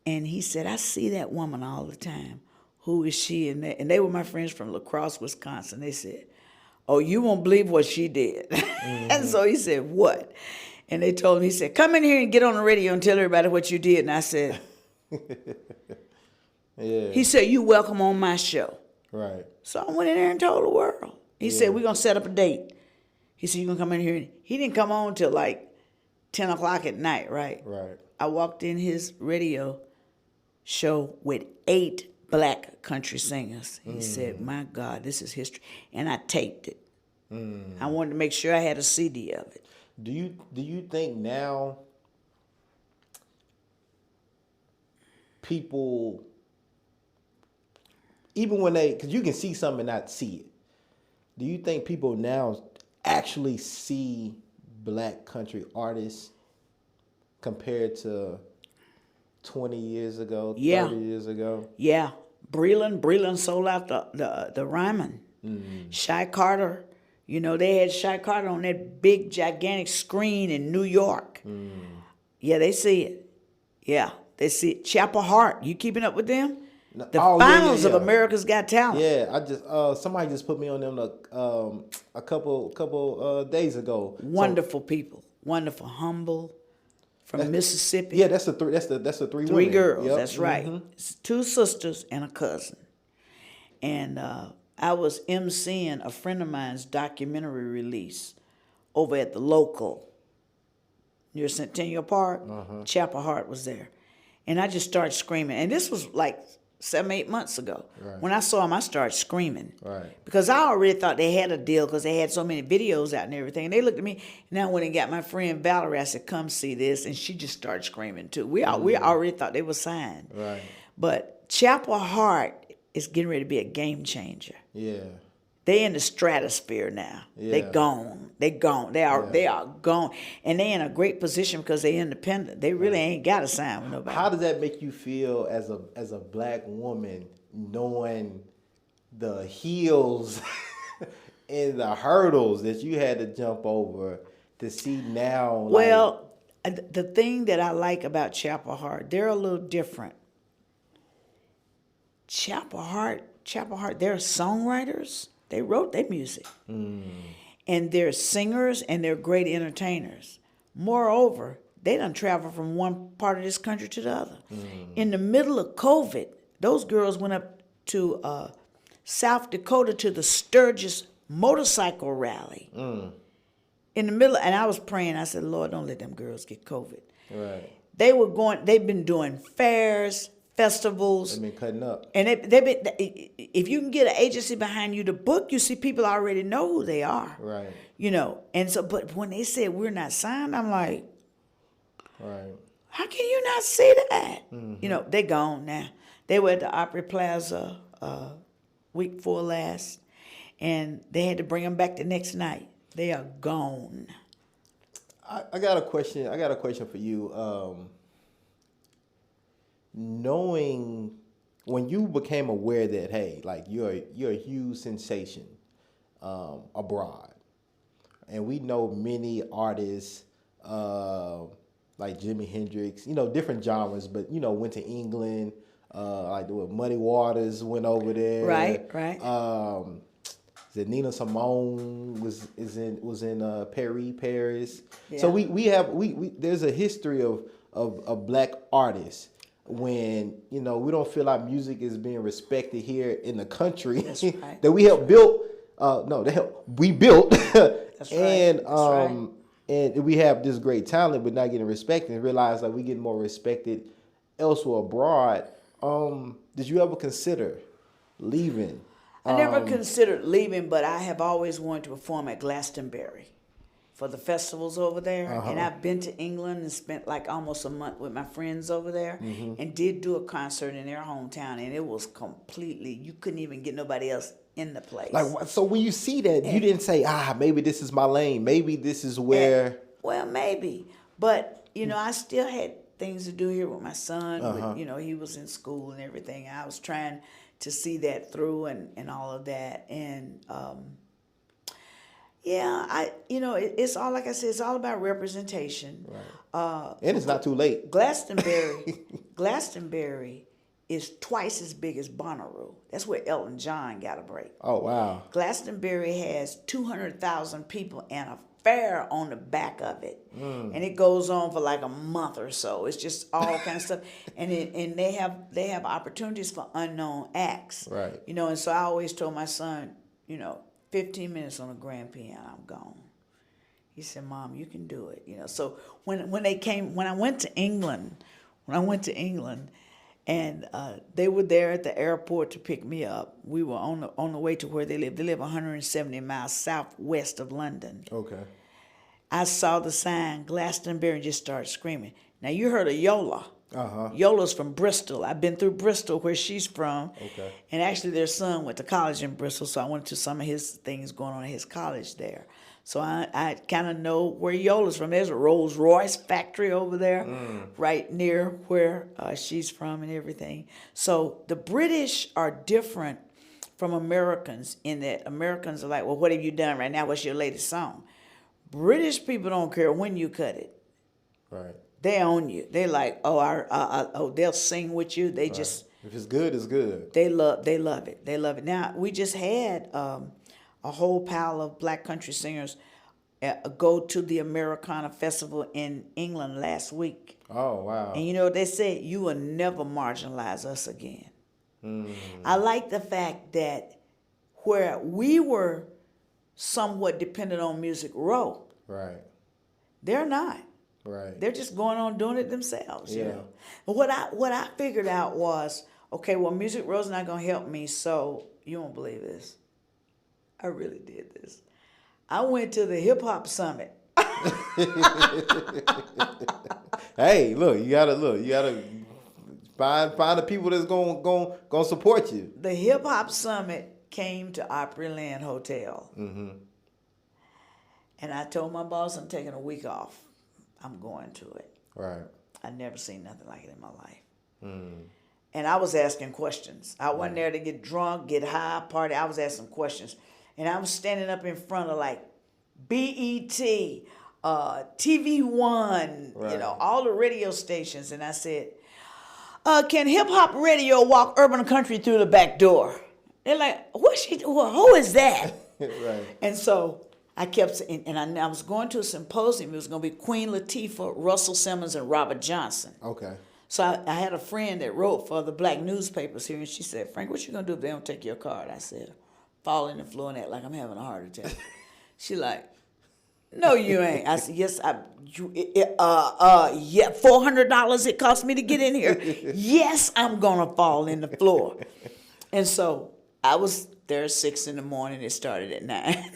And he said, I see that woman all the time. who is she? And they were my friends from La Crosse, Wisconsin. They said, oh, you won't believe what she did. And so he said, what? And they told him, he said, come in here and get on the radio and tell everybody what you did. And I said, yeah. He said, you welcome on my show. Right. So I went in there and told the world. He said, we're going to set up a date. He said, you're going to come in here. He didn't come on till like 10 o'clock at night, right? Right. I walked in his radio show with 8 black country singers. He said, my God, this is history. And I taped it. I wanted to make sure I had a CD of it. Do you think now people, even when because you can see something and not see it, do you think people now actually see black country artists compared to 20 years ago, 30 years ago? Yeah. Breland sold out the Ryman. Shy Carter, you know, they had Shy Carter on that big, gigantic screen in New York. Yeah, they see it. Yeah, they see it. Chapel Hart, you keeping up with them? The finals of America's Got Talent. Yeah, I just somebody just put me on them a couple days ago. Wonderful people, wonderful, humble, from Mississippi. Yeah, that's the three Three women. girls. Yep. That's right. It's 2 sisters and a cousin. And I was emceeing a friend of mine's documentary release over at the local near Centennial Park. Chapel Hart was there, and I just started screaming. And this was like 7-8 months ago. Right. When I saw him, I started screaming. Right. Because I already thought they had a deal because they had so many videos out and everything. And they looked at me, and I went and got my friend Valerie. I said, come see this. And she just started screaming too. We already thought they were signed. Right. But Chapel Hart is getting ready to be a game changer. Yeah. They in the stratosphere now. Yeah. They gone. They gone. They are gone. And they in a great position because they independent. They really ain't got to sign with nobody. How does that make you feel as a black woman, knowing the hills and the hurdles that you had to jump over to see now? Well, the thing that I like about Chapel Hart, they're a little different. Chapel Hart, they're songwriters. They wrote their music. And they're singers and they're great entertainers. Moreover, they done travel from one part of this country to the other. In the middle of COVID, those girls went up to South Dakota to the Sturgis motorcycle rally. In the middle, and I was praying, I said, Lord, don't let them girls get COVID. Right. They've been doing fairs, festivals. They've been cutting up. And they've been, if you can get an agency behind you to book, you see people already know who they are. Right. You know, and so, but when they said we're not signed, I'm like, right. How can you not see that? You know, they gone now. They were at the Opry Plaza week before last, and they had to bring them back the next night. They are gone. I got a question. I got a question for you. Knowing when you became aware that, hey, like you're a huge sensation abroad, and we know many artists like Jimi Hendrix, you know, different genres, but you know, went to England, like Muddy Waters went over there, Right. Nina Simone was in Paris. Yeah. So we there's a history of black artists. When, you know, we don't feel our music is being respected here in the country. That's right. That we helped build. We built. That's right. And That's right. And we have this great talent, but not getting respected. And realize that we get more respected elsewhere abroad. Did you ever consider leaving? I never considered leaving, but I have always wanted to perform at Glastonbury for the festivals over there. And I've been to England and spent like almost a month with my friends over there and did do a concert in their hometown, and it was completely, you couldn't even get nobody else in the place. Like, so when you see that, you didn't say, maybe this is my lane. Maybe this is where. Well, maybe. But, you know, I still had things to do here with my son. With, you know, he was in school and everything. I was trying to see that through and all of that. And, yeah, it's all, like I said, it's all about representation. Right. And it's not too late. Glastonbury is twice as big as Bonnaroo. That's where Elton John got a break. Oh, wow. Glastonbury has 200,000 people and a fair on the back of it, and it goes on for like a month or so. It's just all kind of stuff, and they have opportunities for unknown acts, Right. You know. And so I always told my son, 15 minutes on a grand piano, I'm gone. He said, "Mom, you can do it." So when I went to England, and they were there at the airport to pick me up. We were on the way to where they live. They live 170 miles southwest of London. Okay. I saw the sign, Glastonbury, and just started screaming. Now, you heard of Yola. Uh-huh. Yola's from Bristol. I've been through Bristol, where she's from. Okay. And actually, their son went to college in Bristol, so I went to some of his things going on at his college there. So I kind of know where Yola's from. There's a Rolls Royce factory over there, right near where she's from and everything. So the British are different from Americans in that Americans are like, well, what have you done right now? What's your latest song? British people don't care when you cut it. Right. They own you. They like, they'll sing with you. They just, If it's good, it's good. they love it. They love it. Now, we just had a whole pile of black country singers go to the Americana Festival in England last week. Oh, wow. And you know what they said? You will never marginalize us again. I like the fact that where we were somewhat dependent on Music Row, Right. they're not. Right. They're just going on doing it themselves. Yeah. You know? But what I figured out was, okay, well, Music Row's not going to help me, so you won't believe this. I really did this. I went to the Hip Hop Summit. Hey, look, you gotta find the people that's gonna support you. The Hip Hop Summit came to Opryland Hotel. Mm-hmm. And I told my boss, I'm taking a week off. I'm going to it. Right. I'd never seen nothing like it in my life. And I was asking questions. I wasn't there to get drunk, get high, party. I was asking questions. And I was standing up in front of like BET, TV One, Right. all the radio stations. And I said, can hip hop radio walk urban country through the back door? They're like, who is that? Right. And so I kept, and I was going to a symposium. It was going to be Queen Latifah, Russell Simmons, and Robert Johnson. Okay. So I had a friend that wrote for the black newspapers here, and she said, Frank, what you going to do if they don't take your card? I said, fall in the floor and act like I'm having a heart attack. She like, no, you ain't. I said, yes, yeah, $400 it cost me to get in here. Yes, I'm going to fall in the floor. And so I was there at 6 in the morning. It started at 9.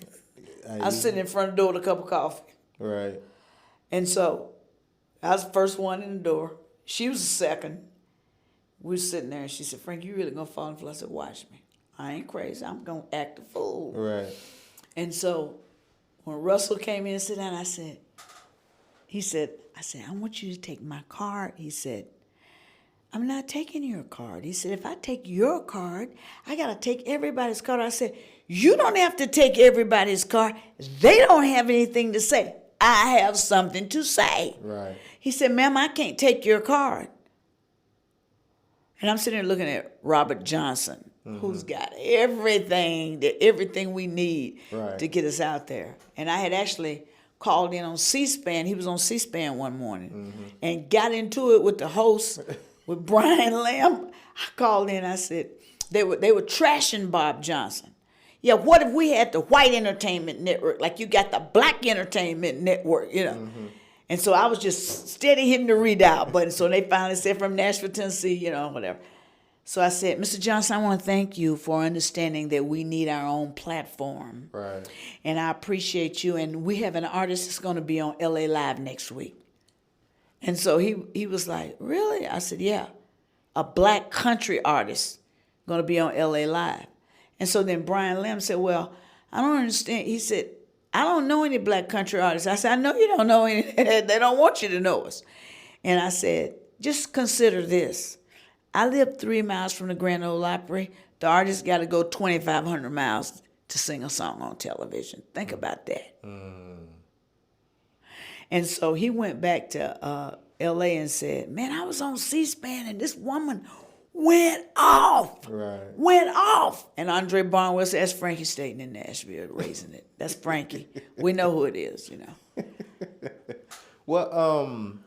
I was sitting in front of the door with a cup of coffee. Right. And so I was the first one in the door. She was the second. We were sitting there, and she said, Frank, you really going to fall in the floor? I said, watch me. I ain't crazy. I'm going to act a fool. Right. And so when Russell came in and sat down, I said, I want you to take my card. He said, I'm not taking your card. He said, if I take your card, I got to take everybody's card. I said, you don't have to take everybody's card. They don't have anything to say. I have something to say. Right. He said, ma'am, I can't take your card. And I'm sitting there looking at Robert Johnson, who's got everything we need Right. to get us out there. And I had actually called in on C-SPAN. He was on C-SPAN one morning and got into it with the host, with Brian Lamb. I called in. I said, they were trashing Bob Johnson. Yeah, what if we had the white entertainment network, like you got the black entertainment network, And so I was just steady hitting the readout button. So they finally said from Nashville, Tennessee, whatever. So I said, Mr. Johnson, I want to thank you for understanding that we need our own platform. Right. And I appreciate you. And we have an artist that's going to be on LA Live next week. And so he was like, really? I said, yeah. A black country artist going to be on LA Live. And so then Brian Lamb said, well, I don't understand. He said, I don't know any black country artists. I said, I know you don't know any. They don't want you to know us. And I said, just consider this. I live 3 miles from the Grand Ole Opry. The artist got to go 2,500 miles to sing a song on television. Think about that. And so he went back to L.A. and said, man, I was on C-SPAN and this woman went off. Right. Went off. And Andre Barnwell said, that's Frankie Staton in Nashville raising it. That's Frankie. We know who it is, you know. Well,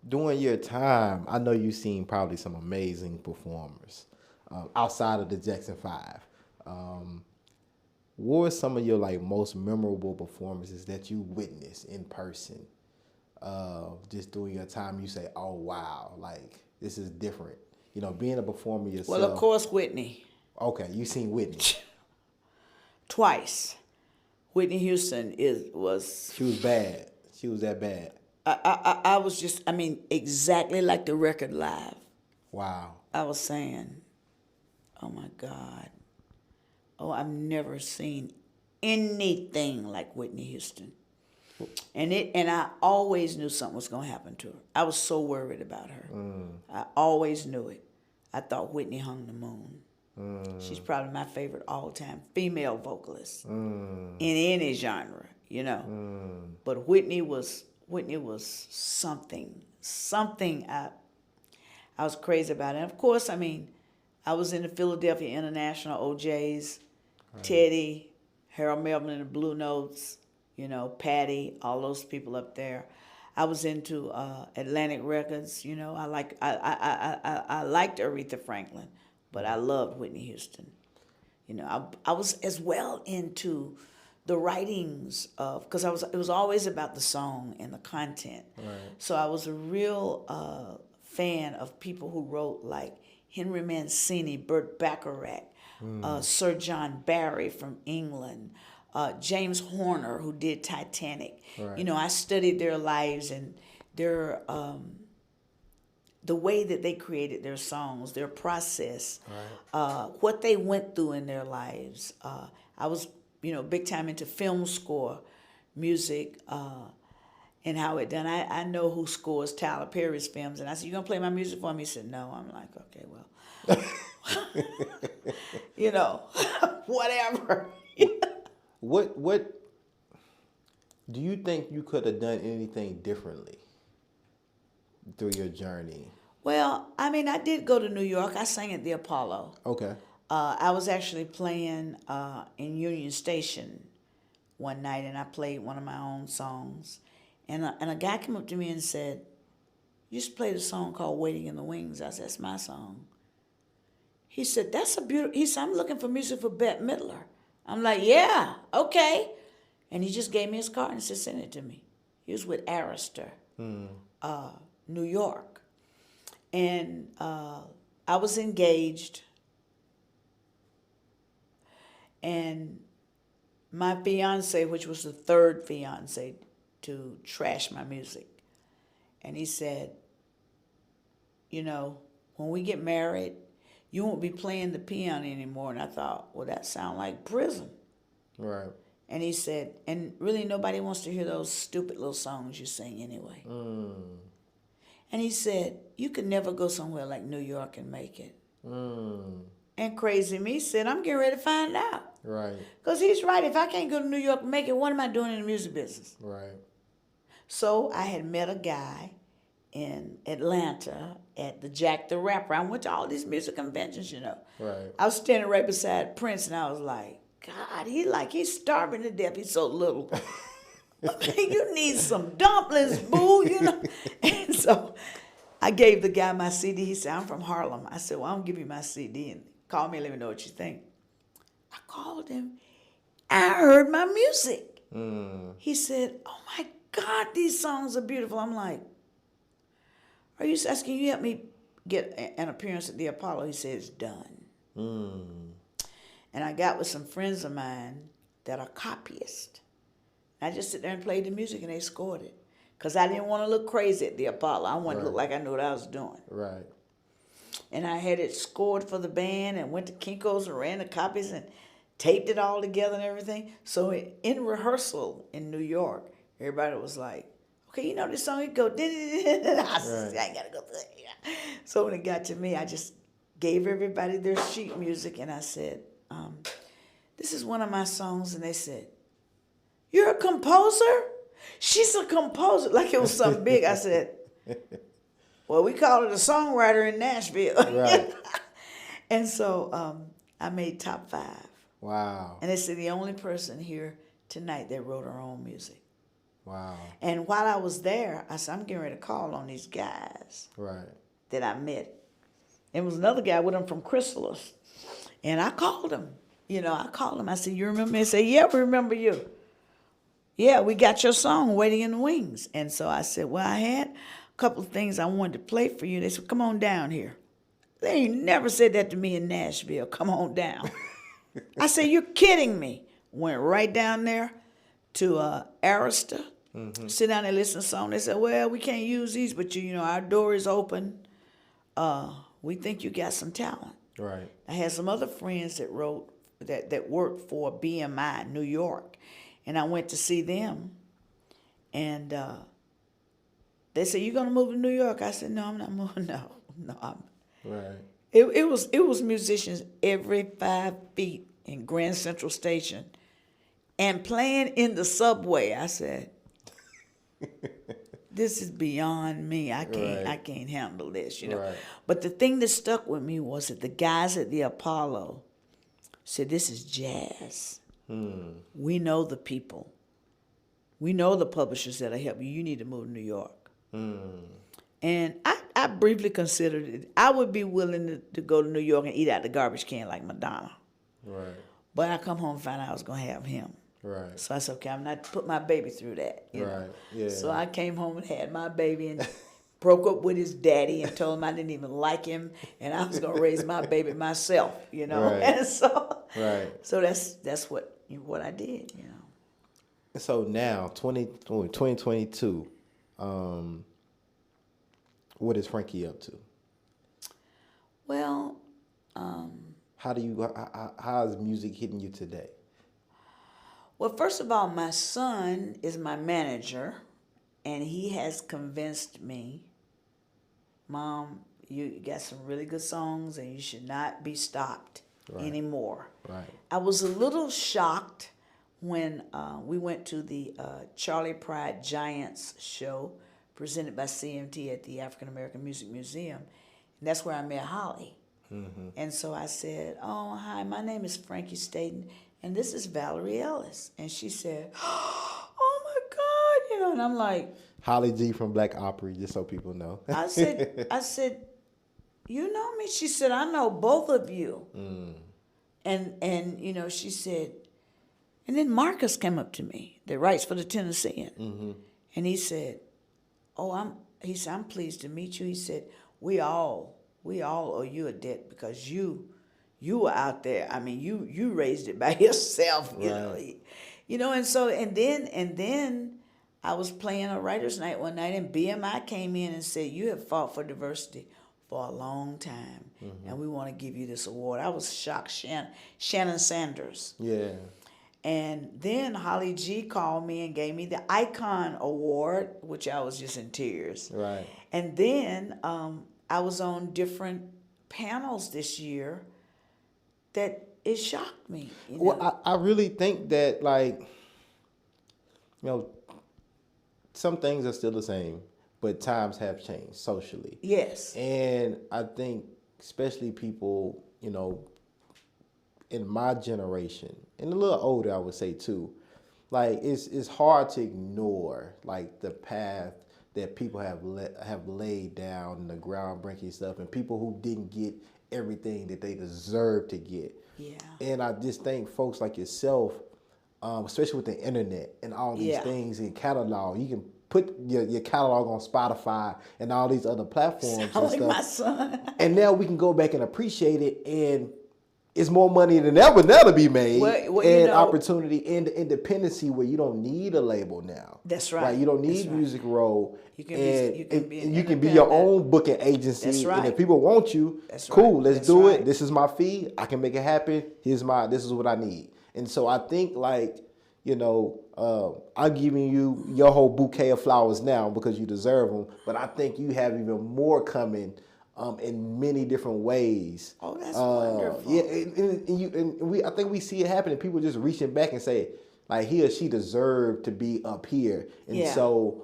during your time, I know you've seen probably some amazing performers outside of the Jackson 5. What were some of your like most memorable performances that you witnessed in person? Just during your time, you say, "Oh wow, like this is different." You know, being a performer yourself. Well, of course, Whitney. Okay, you seen Whitney Twice. Whitney Houston was. She was bad. She was that bad. I was just, I mean, exactly like the record live. Wow. I was saying, oh my God. Oh, I've never seen anything like Whitney Houston. And I always knew something was going to happen to her. I was so worried about her. I always knew it. I thought Whitney hung the moon. She's probably my favorite all-time female vocalist in any genre, you know. But Whitney was something I was crazy about it. And of course, I mean, I was in the Philadelphia International OJs, right. Teddy, Harold Melvin and the Blue Notes, you know, Patty, all those people up there. I was into Atlantic Records, you know. I liked Aretha Franklin, but I loved Whitney Houston. You know, I was as well into the writings of, because it was always about the song and the content. Right. So I was a real fan of people who wrote like Henry Mancini, Burt Bacharach, Sir John Barry from England, James Horner, who did Titanic. Right. You know, I studied their lives and their the way that they created their songs, their process, right. What they went through in their lives. I was, you know, big time into film score music and how it done. I know who scores Tyler Perry's films, and I said, "You gonna play my music for me?" He said, "No." I'm like, "Okay, well, you know, whatever." What do you think you could have done anything differently through your journey? Well, I mean, I did go to New York. I sang at the Apollo. Okay. I was actually playing in Union Station one night, and I played one of my own songs. And a guy came up to me and said, "You just played a song called Waiting in the Wings." I said, "That's my song." He said, "That's a beautiful," he said, "I'm looking for music for Bette Midler." I'm like, "Yeah, okay." And he just gave me his card and said, "Send it to me." He was with Arista, New York. And I was engaged. And my fiance, which was the third fiance to trash my music, and he said, "You know, when we get married, you won't be playing the piano anymore." And I thought, well, that sounds like prison. Right. And he said, "And really nobody wants to hear those stupid little songs you sing anyway." And he said, "You could never go somewhere like New York and make it." And crazy me said, "I'm getting ready to find out." Right. Because he's right. If I can't go to New York and make it, what am I doing in the music business? Right. So I had met a guy in Atlanta at the Jack the Rapper. I went to all these music conventions, you know. Right. I was standing right beside Prince, and I was like, God, he's starving to death. He's so little. I mean, you need some dumplings, boo, you know. And so I gave the guy my CD. He said, "I'm from Harlem." I said, "Well, I'm going to give you my CD and call me and let me know what you think." I called him. I heard my music. He said, "Oh, my God, these songs are beautiful." I'm like, "Are you asking you help me get an appearance at the Apollo?" He said, "It's done." And I got with some friends of mine that are copyists. I just sit there and played the music, and they scored it. Because I didn't want to look crazy at the Apollo. I wanted to look like I knew what I was doing. Right. And I had it scored for the band and went to Kinko's and ran the copies and taped it all together and everything. So in rehearsal in New York, everybody was like, "Okay, you know this song, you go." I said, "I ain't got to go through it." So when it got to me, I just gave everybody their sheet music, and I said, "This is one of my songs." And they said, "You're a composer?" "She's a composer." Like it was something big. I said, Well, we call it a songwriter in Nashville. Right. And so I made top 5. Wow. And they said the only person here tonight that wrote her own music. Wow. And while I was there, I said, I'm getting ready to call on these guys Right. that I met. And was another guy with them from Chrysalis. And I called him. I called him. I said, you remember me? He said, yeah, we remember you. Yeah, we got your song, Waiting in the Wings. And so I said, well, I had a couple of things I wanted to play for you. They said, come on down here. They ain't never said that to me in Nashville. Come on down. I said, you're kidding me. Went right down there to Arista. Sit down and listen to songs. They said, well, we can't use these, but our door is open. We think you got some talent. Right. I had some other friends that wrote, that worked for BMI, New York. And I went to see them. And they said, you going to move to New York? I said, no, I'm not moving. No. Right. It was musicians every 5 feet in Grand Central Station and playing in the subway. I said, this is beyond me. I can't handle this, Right. But the thing that stuck with me was that the guys at the Apollo said, this is jazz. We know the people. We know the publishers that'll help you. You need to move to New York. And I briefly considered it. I would be willing to go to New York and eat out the garbage can like Madonna. Right. But I come home and find out I was going to have him. Right. So I said, okay, I'm not put my baby through that. Right. Yeah. So I came home and had my baby and broke up with his daddy and told him I didn't even like him and I was going to raise my baby myself, Right. And so, Right. So that's what I did, So now, 2022, what is Frankie up to? Well, how is music hitting you today? Well, first of all, my son is my manager, and he has convinced me, Mom, you got some really good songs, and you should not be stopped anymore. Right. I was a little shocked when we went to the Charlie Pride Giants show presented by CMT at the African American Music Museum, and that's where I met Holly. Mm-hmm. And so I said, oh, hi, my name is Frankie Staton, and this is Valerie Ellis. And she said, oh, my God, and I'm like. Holly G from Black Opry, just so people know. I said, you know me? She said, I know both of you. And she said, and then Marcus came up to me that writes for the Tennessean. Mm-hmm. And he said, I'm pleased to meet you. He said, we all owe you a debt because you were out there. I mean, you raised it by yourself, and then I was playing a writer's night one night, and BMI came in and said, you have fought for diversity for a long time, and we want to give you this award. I was shocked. Shannon Sanders. Yeah. And then Holly G called me and gave me the Icon Award, which I was just in tears. Right. And then I was on different panels this year that it shocked me. Well, I really think that, some things are still the same, but times have changed socially. Yes. And I think especially people, in my generation, and a little older, I would say too, it's hard to ignore the path that people have laid down and the groundbreaking stuff, and people who didn't get everything that they deserve to get. Yeah. And I just think folks like yourself, especially with the internet and all these things in catalog, you can put your catalog on Spotify and all these other platforms and stuff. My son. And now we can go back and appreciate it, and it's more money than ever now to be made, and opportunity and the independency where you don't need a label now. That's right. You don't need Music Row. You can be be your own booking agency. That's right. And if people want you, cool, let's do it. This is my fee. I can make it happen. This is what I need. And so I think I'm giving you your whole bouquet of flowers now because you deserve them. But I think you have even more coming in many different ways. Oh, that's wonderful. Yeah, I think we see it happening. People just reaching back and say, he or she deserved to be up here. And so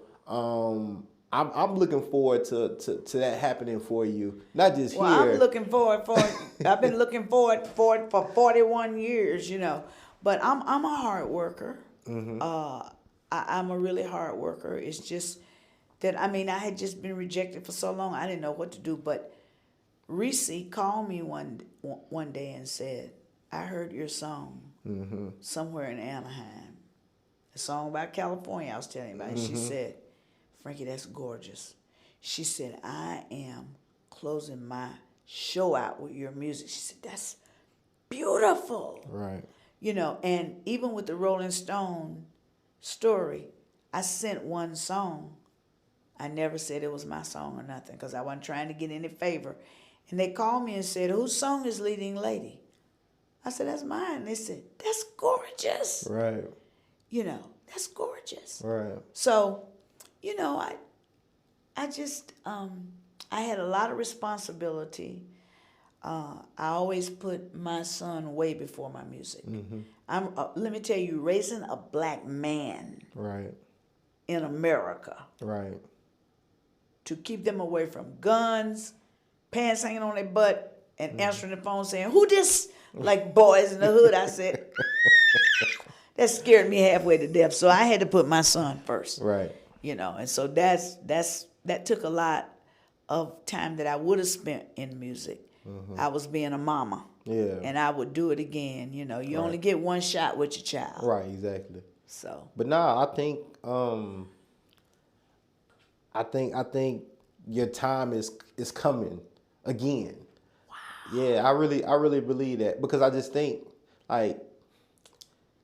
I'm looking forward to that happening for you. Not just Well, here. I'm looking forward for it. I've been looking forward for it for 41 years, you know. But I'm a hard worker. I'm a really hard worker. It's just that, I mean, I had just been rejected for so long, I didn't know what to do. But Reese called me one day and said, I heard your song somewhere in Anaheim. A song about California I was telling you about. She said, Frankie, that's gorgeous. She said, I am closing my show out with your music. She said, that's beautiful. Right. You know, and even with the Rolling Stone story, I sent one song. I never said it was my song or nothing because I wasn't trying to get any favor. And they called me and said, whose song is Leading Lady? I said, that's mine. They said, that's gorgeous. Right. You know, that's gorgeous. Right. So, you know, I just, I had a lot of responsibility. I always put my son way before my music. Let me tell you, raising a black man Right. in America Right. to keep them away from guns, pants hanging on their butt, and answering the phone saying, who this? Like boys in the hood, I said. That scared me halfway to death. So I had to put my son first. Right. You know, and so that took a lot of time that I would have spent in music. I was being a mama. Yeah. And I would do it again. You know, you only get one shot with your child. Right. Exactly. So. But nah, I think your time is coming again. Wow. Yeah, I really believe that because I just think like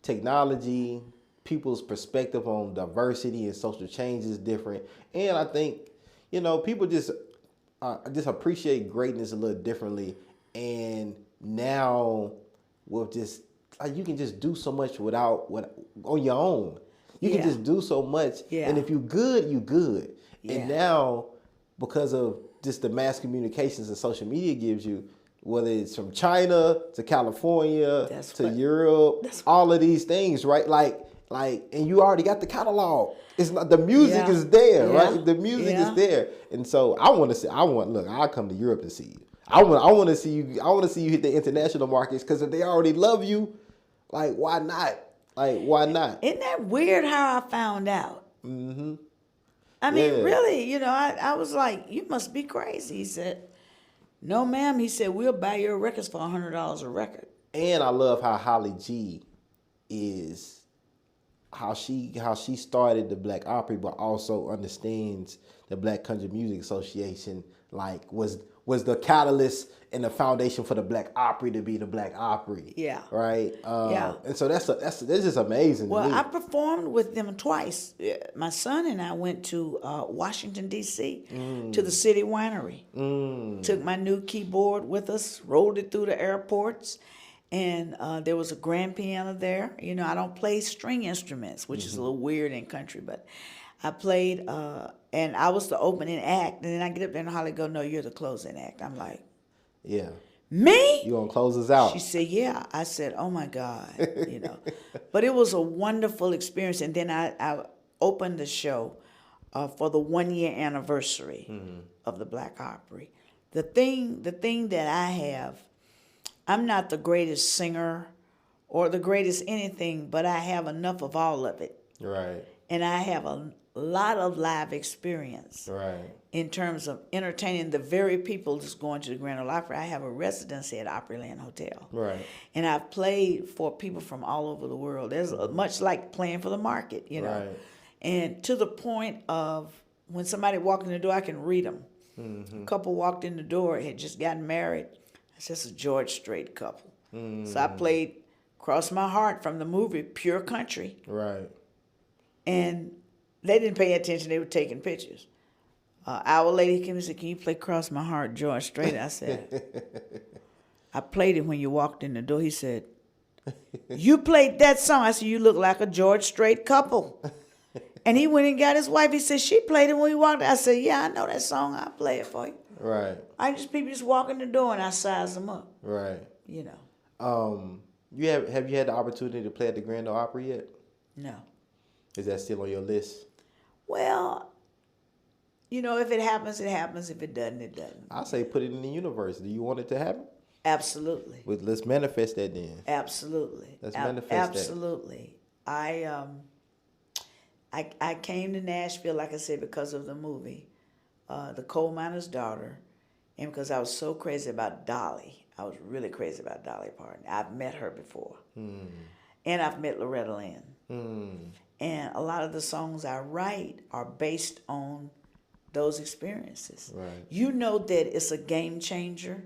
technology, people's perspective on diversity and social change is different, and I think people just appreciate greatness a little differently, and now with just like you can just do so much on your own. You can just do so much, and if you good, you good. Yeah. And now, because of just the mass communications that social media gives you, whether it's from China to California Europe, all of these things, right? Like, and you already got the catalog. It's not the music is there, right? The music is there, and so I'll come to Europe to see you. I want to see you. I want to see you hit the international markets because if they already love you, like why not? Like why not? Isn't that weird how I found out? Mm-hmm. I mean, really, I was like, you must be crazy. He said, no, ma'am. He said, we'll buy your records for $100 a record. And I love how Holly G is, how she started the Black Opry, but also understands the Black Country Music Association, like was the catalyst and the foundation for the Black Opry to be the Black Opry. Yeah. Right? And so that's just amazing. Well, I performed with them twice. My son and I went to Washington, D.C., to the City Winery. Took my new keyboard with us, rolled it through the airports, and there was a grand piano there. I don't play string instruments, which is a little weird in country, but I played, and I was the opening act, and then I get up there and Holly go, no, you're the closing act. I'm like, yeah. Me? You gonna close us out? She said, yeah. I said, oh my God, But it was a wonderful experience, and then I opened the show for the 1-year anniversary of the Black Opry. The thing that I have, I'm not the greatest singer or the greatest anything, but I have enough of all of it. Right. And I have a lot of live experience. Right. In terms of entertaining the very people that's going to the Grand Ole Opry. I have a residency at Opryland Hotel. Right. And I've played for people from all over the world. There's much like playing for the market, Right. And to the point of when somebody walked in the door, I can read them. A couple walked in the door, had just gotten married. It's just a George Strait couple. So I played Cross My Heart from the movie Pure Country. Right. And they didn't pay attention. They were taking pictures. Our lady came and said, can you play Cross My Heart, George Strait? I said, I played it when you walked in the door. He said, you played that song? I said, you look like a George Strait couple. And he went and got his wife. He said, she played it when we walked. I said, yeah, I know that song. I'll play it for you. Right. People just walk in the door and I size them up. Right. Have you had the opportunity to play at the Grand Ole Opry yet? No. Is that still on your list? Well, You know, if it happens, it happens. If it doesn't, it doesn't. I say put it in the universe. Do you want it to happen? Absolutely. Let's manifest that then. Absolutely. Let's manifest that. Absolutely. I came to Nashville, like I said, because of the movie, The Coal Miner's Daughter, and because I was so crazy about Dolly. I was really crazy about Dolly Parton. I've met her before. And I've met Loretta Lynn. And a lot of the songs I write are based on those experiences. Right. You know that it's a game changer.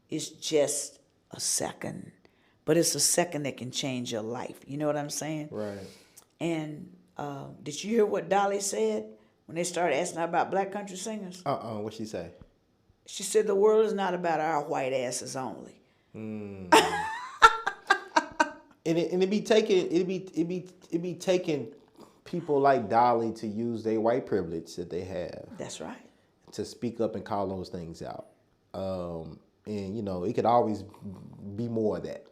It's just a second. But it's a second that can change your life. You know what I'm saying? Right. And did you hear what Dolly said when they started asking her about black country singers? What'd she say? She said the world is not about our white asses only. And it be taking people like Dolly to use their white privilege that they have. That's right. To speak up and call those things out. And you know, it could always be more of that.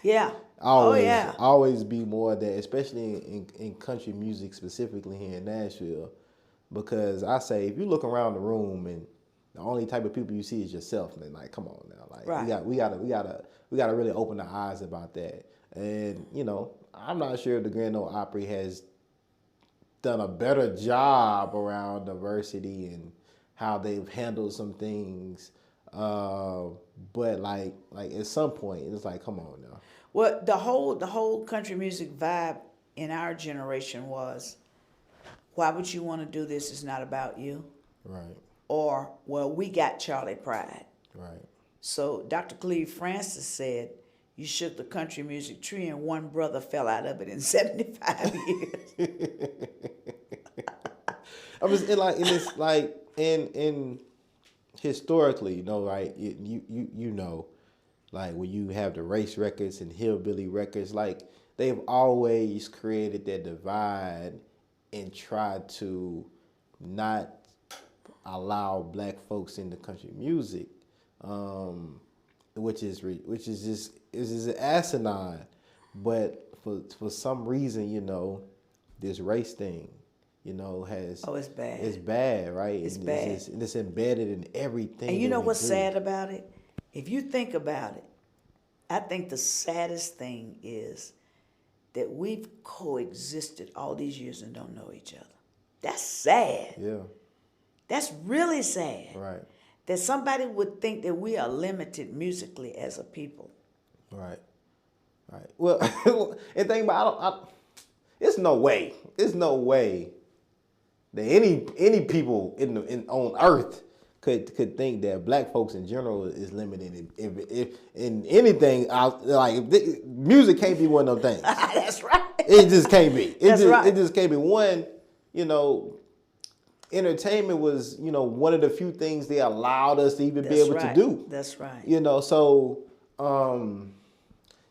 Yeah. Always be more of that, especially in country music, specifically here in Nashville. Because I say, if you look around the room and the only type of people you see is yourself, then like, come on now, like right. we gotta really open our eyes about that. And you know, I'm not sure if the Grand Ole Opry has done a better job around diversity and how they've handled some things. But like at some point, it's like, come on now. Well, the whole country music vibe in our generation was, why would you want to do this? It's not about you. Right. Or, well, we got Charlie Pride. Right. So Dr. Cleve Francis said, you shook the country music tree and one brother fell out of it in 75 years. I was in historically, you know, right? You know, like when you have the race records and hillbilly records, like they've always created that divide and tried to not allow black folks into country music, which is just asinine. But for some reason, you know, this race thing, you know, has it's bad. It's bad, right? It's bad. It's embedded in everything. And you know what's do. sad about it? If you think about it, I think the saddest thing is that we've coexisted all these years and don't know each other. That's sad. Yeah. That's really sad. Right. That somebody would think that we are limited musically as a people. Right. Right. Well, and think about it's no way that any people on Earth could think that black folks in general is limited. If in anything, music can't be one of those things. That's right. It just can't be. Right. It just can't be. One, you know, entertainment was, you know, one of the few things they allowed us to even be able to do. That's right. You know, so,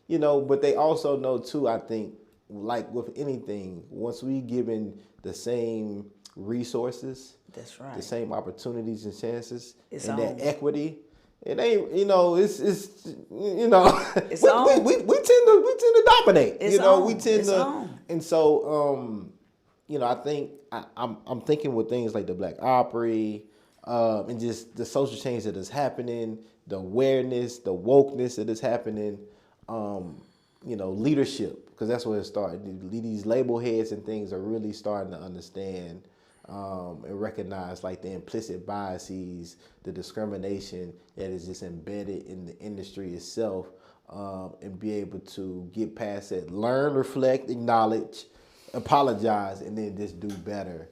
you know, but they also know too, I think, like with anything, once we given the same resources, that's right, the same opportunities and chances, and that equity, it ain't, you know, it's you know, it's we tend to dominate. It's you know, on. we tend it's to, on. And so, you know, I think I'm thinking with things like the Black Opry, and just the social change that is happening, the awareness, the wokeness that is happening, you know, leadership, because that's where it started. These label heads and things are really starting to understand and recognize like the implicit biases, the discrimination that is just embedded in the industry itself, and be able to get past that, learn, reflect, acknowledge, apologize, and then just do better.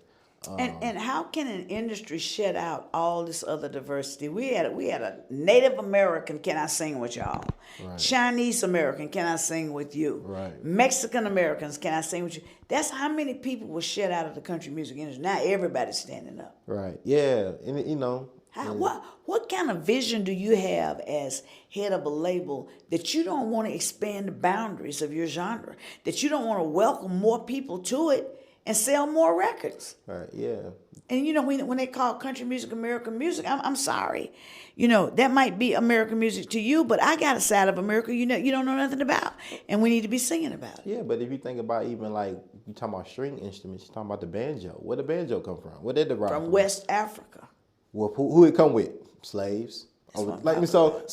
And how can an industry shut out all this other diversity? We had a Native American, can I sing with y'all? Right. Chinese American, can I sing with you? Right. Mexican Americans, can I sing with you? That's how many people were shut out of the country music industry. Now everybody's standing up. Right. Yeah. And you know. What kind of vision do you have as head of a label that you don't want to expand the boundaries of your genre, that you don't want to welcome more people to it, and sell more records. Right. Yeah. And you know, when they call country music American music, I'm sorry. You know, that might be American music to you, but I got a side of America you don't know nothing about. And we need to be singing about it. Yeah, but if you think about even like you talking about string instruments, you talking about the banjo. Where the banjo come from? Where did it derive From West Africa. Well, who it come with? Slaves. That's what I'm Like talking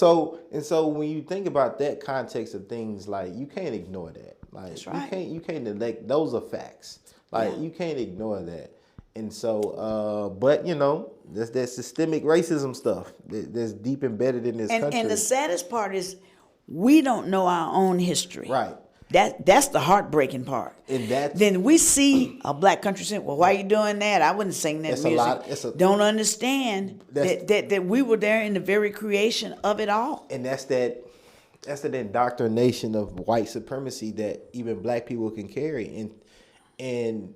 so when you think about that context of things, like you can't ignore that. Like That's right. you can't neglect those are facts. Like Yeah. you can't ignore that. And so, but you know, there's that systemic racism stuff that's deep embedded in this country. And the saddest part is we don't know our own history. Right. That's the heartbreaking part. And that's- then we see a black country singer. Well, why are you doing that? I wouldn't sing that It's a music. lot- Don't understand that we were there in the very creation of it all. And that's that indoctrination of white supremacy that even black people can carry. And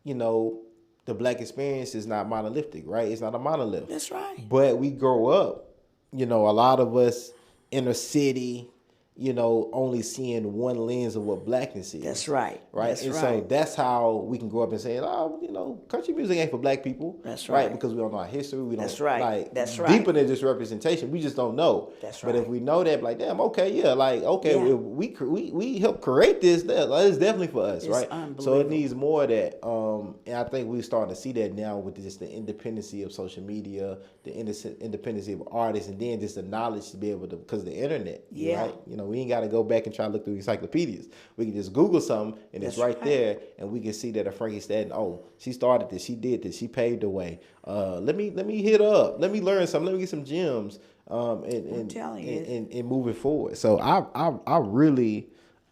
you know, the black experience is not monolithic, right? It's not a monolith. That's right. But we grow up, you know, a lot of us inner city, you know, only seeing one lens of what blackness is. That's right. Right. That's and right. so that's how we can grow up and say, oh, you know, country music ain't for black people. That's Right. right. Because we don't know our history. We don't That's right. like That's right. deeper than just representation. We just don't know. That's But if right. we know that, like, damn, okay, yeah, like, okay, Yeah. we helped create this. It's definitely for us, It's right? So it unbelievable. needs more of that. And I think we're starting to see that now with just the independency of social media, the independency of artists, and then just the knowledge to be able to, because of the internet. Yeah. Right? You know, we ain't got to go back and try to look through encyclopedias. We can just Google something and it's That's right right. there, and we can see that a Frankie Staton, oh, she started this, she did this, she paved the way. Let me hit her up. Let me learn something. Let me get some gems. And telling you. and moving forward. So I really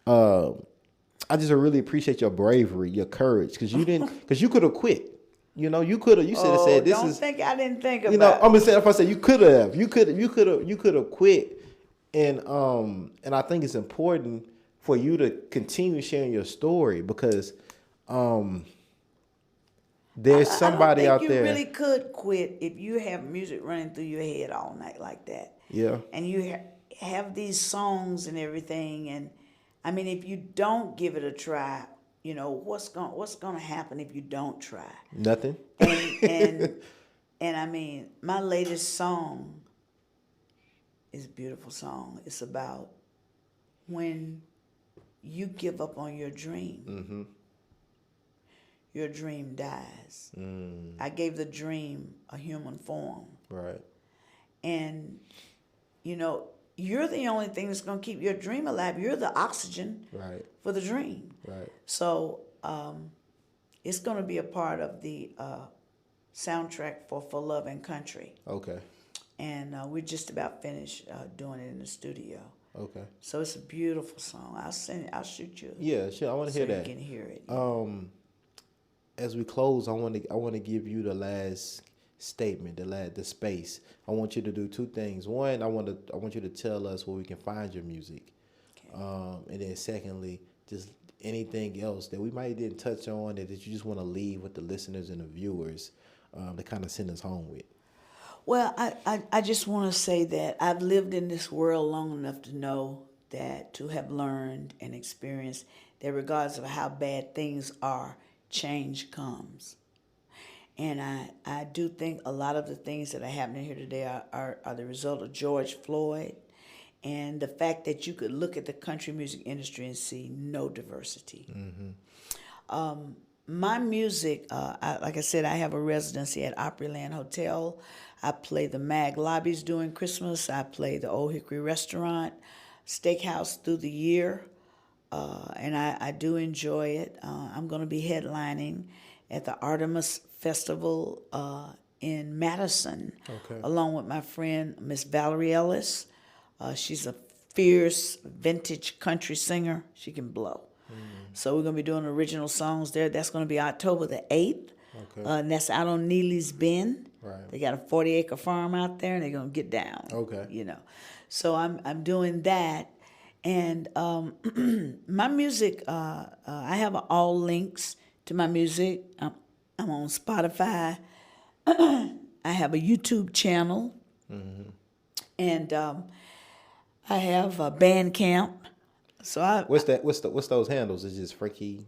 I just really appreciate your bravery, your courage, because you could have quit. You know, you should have said this don't is. think I didn't think about You know, it. I'm gonna say if I say you could have quit, and I think it's important for you to continue sharing your story because there's somebody out you there. You really could quit if you have music running through your head all night like that. Yeah. And you have these songs and everything, and I mean, if you don't give it a try, you know what's gonna happen if you don't try. Nothing. And I mean, my latest song is a beautiful song. It's about when you give up on your dream, your dream dies. I gave the dream a human form. Right. And, you know, you're the only thing that's going to keep your dream alive. You're the oxygen Right. for the dream. Right. So it's going to be a part of the soundtrack for Love and Country. Okay. And we're just about finished doing it in the studio. Okay. So it's a beautiful song. I'll shoot you. Yeah, sure. I want to so hear that. you can hear it. As we close, I want to give you the last statement, the space. I want you to do two things. One, I want you to tell us where we can find your music, Okay. and then secondly, just anything else that we might didn't touch on that you just want to leave with the listeners and the viewers to kind of send us home with. Well, I just want to say that I've lived in this world long enough to know that, to have learned and experienced that regardless of how bad things are, change comes. And I do think a lot of the things that are happening here today are the result of George Floyd and the fact that you could look at the country music industry and see no diversity. My music, like I said, I have a residency at Opryland Hotel. I play the Mag Lobbies during Christmas. I play the Old Hickory Restaurant, Steakhouse through the year. And I do enjoy it. I'm going to be headlining at the Artemis Festival in Madison, along with my friend, Miss Valerie Ellis. She's a fierce vintage country singer. She can blow. So we're going to be doing original songs there. That's going to be October the 8th. Okay. And that's out on Neely's Bend. Right. They got a 40-acre farm out there, and they're going to get down. Okay. You know. So I'm doing that. And my music, I have all links to my music. I'm on Spotify. I have a YouTube channel. And I have a Bandcamp. So What's those handles? It's just Frankie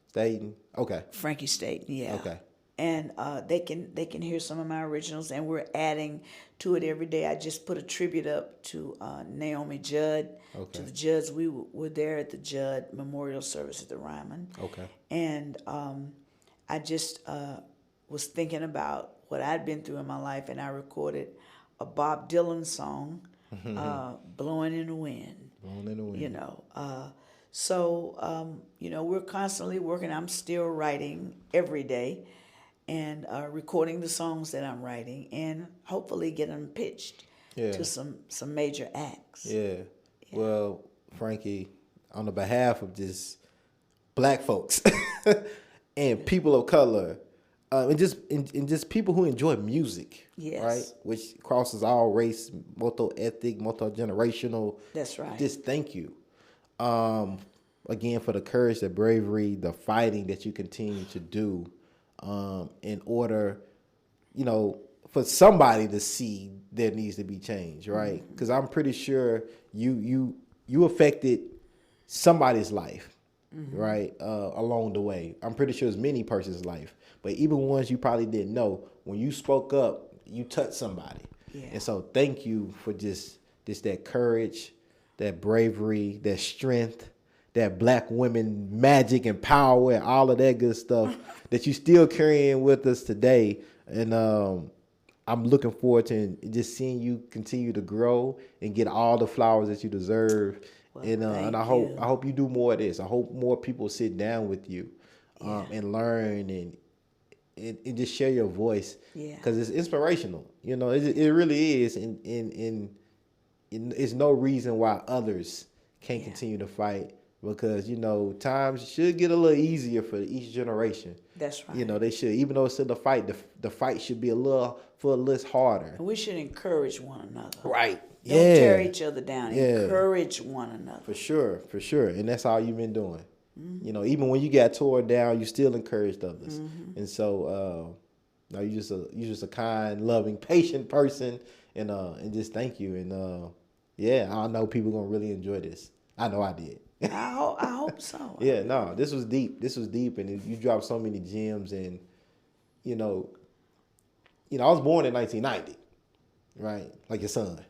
Staton. Okay. Frankie Staton, yeah. Okay. And they can hear some of my originals, and we're adding to it every day. I just put a tribute up to Naomi Judd. Okay. To the Judds. We were there at the Judd Memorial Service at the Ryman. Okay. And I just was thinking about what I'd been through in my life, and I recorded a Bob Dylan song, "Blowing in the Wind." Blowing in the wind. You know. You know, we're constantly working. I'm still writing every day, and recording the songs that I'm writing, and hopefully getting them pitched to some major acts. Yeah. Well, Frankie, on the behalf of just black folks and people of color, and just people who enjoy music, Yes. right, which crosses all race, multi-ethnic, multi-generational. That's right. Just thank you, again, for the courage, the bravery, the fighting that you continue to do, in order, you know, for somebody to see there needs to be change, right? Because I'm pretty sure you affected somebody's life, right, along the way. I'm pretty sure it's many person's life, but even ones you probably didn't know. When you spoke up, you touched somebody, and so thank you for just that courage, that bravery, that strength, that black women magic and power and all of that good stuff that you still carrying with us today. And I'm looking forward to just seeing you continue to grow and get all the flowers that you deserve. Well, and I hope you do more of this. I hope more people sit down with you and learn and just share your voice. Yeah. Because it's inspirational. You know, it really is. And it's no reason why others can't continue to fight. Because, you know, times should get a little easier for each generation. That's right. You know, they should, even though it's still a fight, the fight should be a little harder. And we should encourage one another. Right. Don't tear each other down. Yeah. Encourage one another. For sure. And that's all you've been doing. You know, even when you got torn down, you still encouraged others. And so, no, you're just a kind, loving, patient person. And just thank you. And I know people gonna really enjoy this. I know I did. I hope so. Yeah, no, this was deep, and you dropped so many gems. And you know, I was born in 1990, right? Like your son.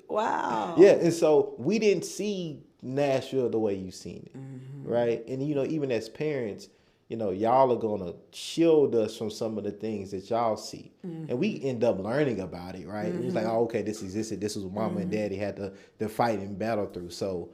Wow. Yeah, and so we didn't see Nashville the way you seen it, right? And you know, even as parents, you know, y'all are gonna shield us from some of the things that y'all see, and we end up learning about it, right? It's like, oh, okay, this existed. This was what mama and daddy had to fight and battle through. So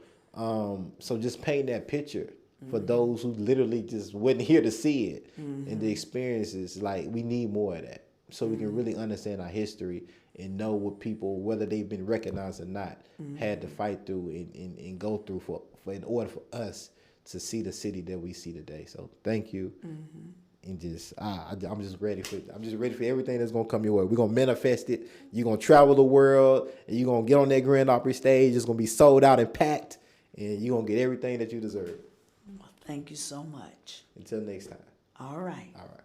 just paint that picture for those who literally just wasn't here to see it and the experiences. Like, we need more of that so we can really understand our history and know what people, whether they've been recognized or not, had to fight through and go through for in order for us to see the city that we see today. So thank you. And just I'm just ready for everything that's gonna come your way. We're gonna manifest it. You're gonna travel the world and you're gonna get on that Grand Opry stage. It's gonna be sold out and packed. And you're going to get everything that you deserve. Well, thank you so much. Until next time. All right. All right.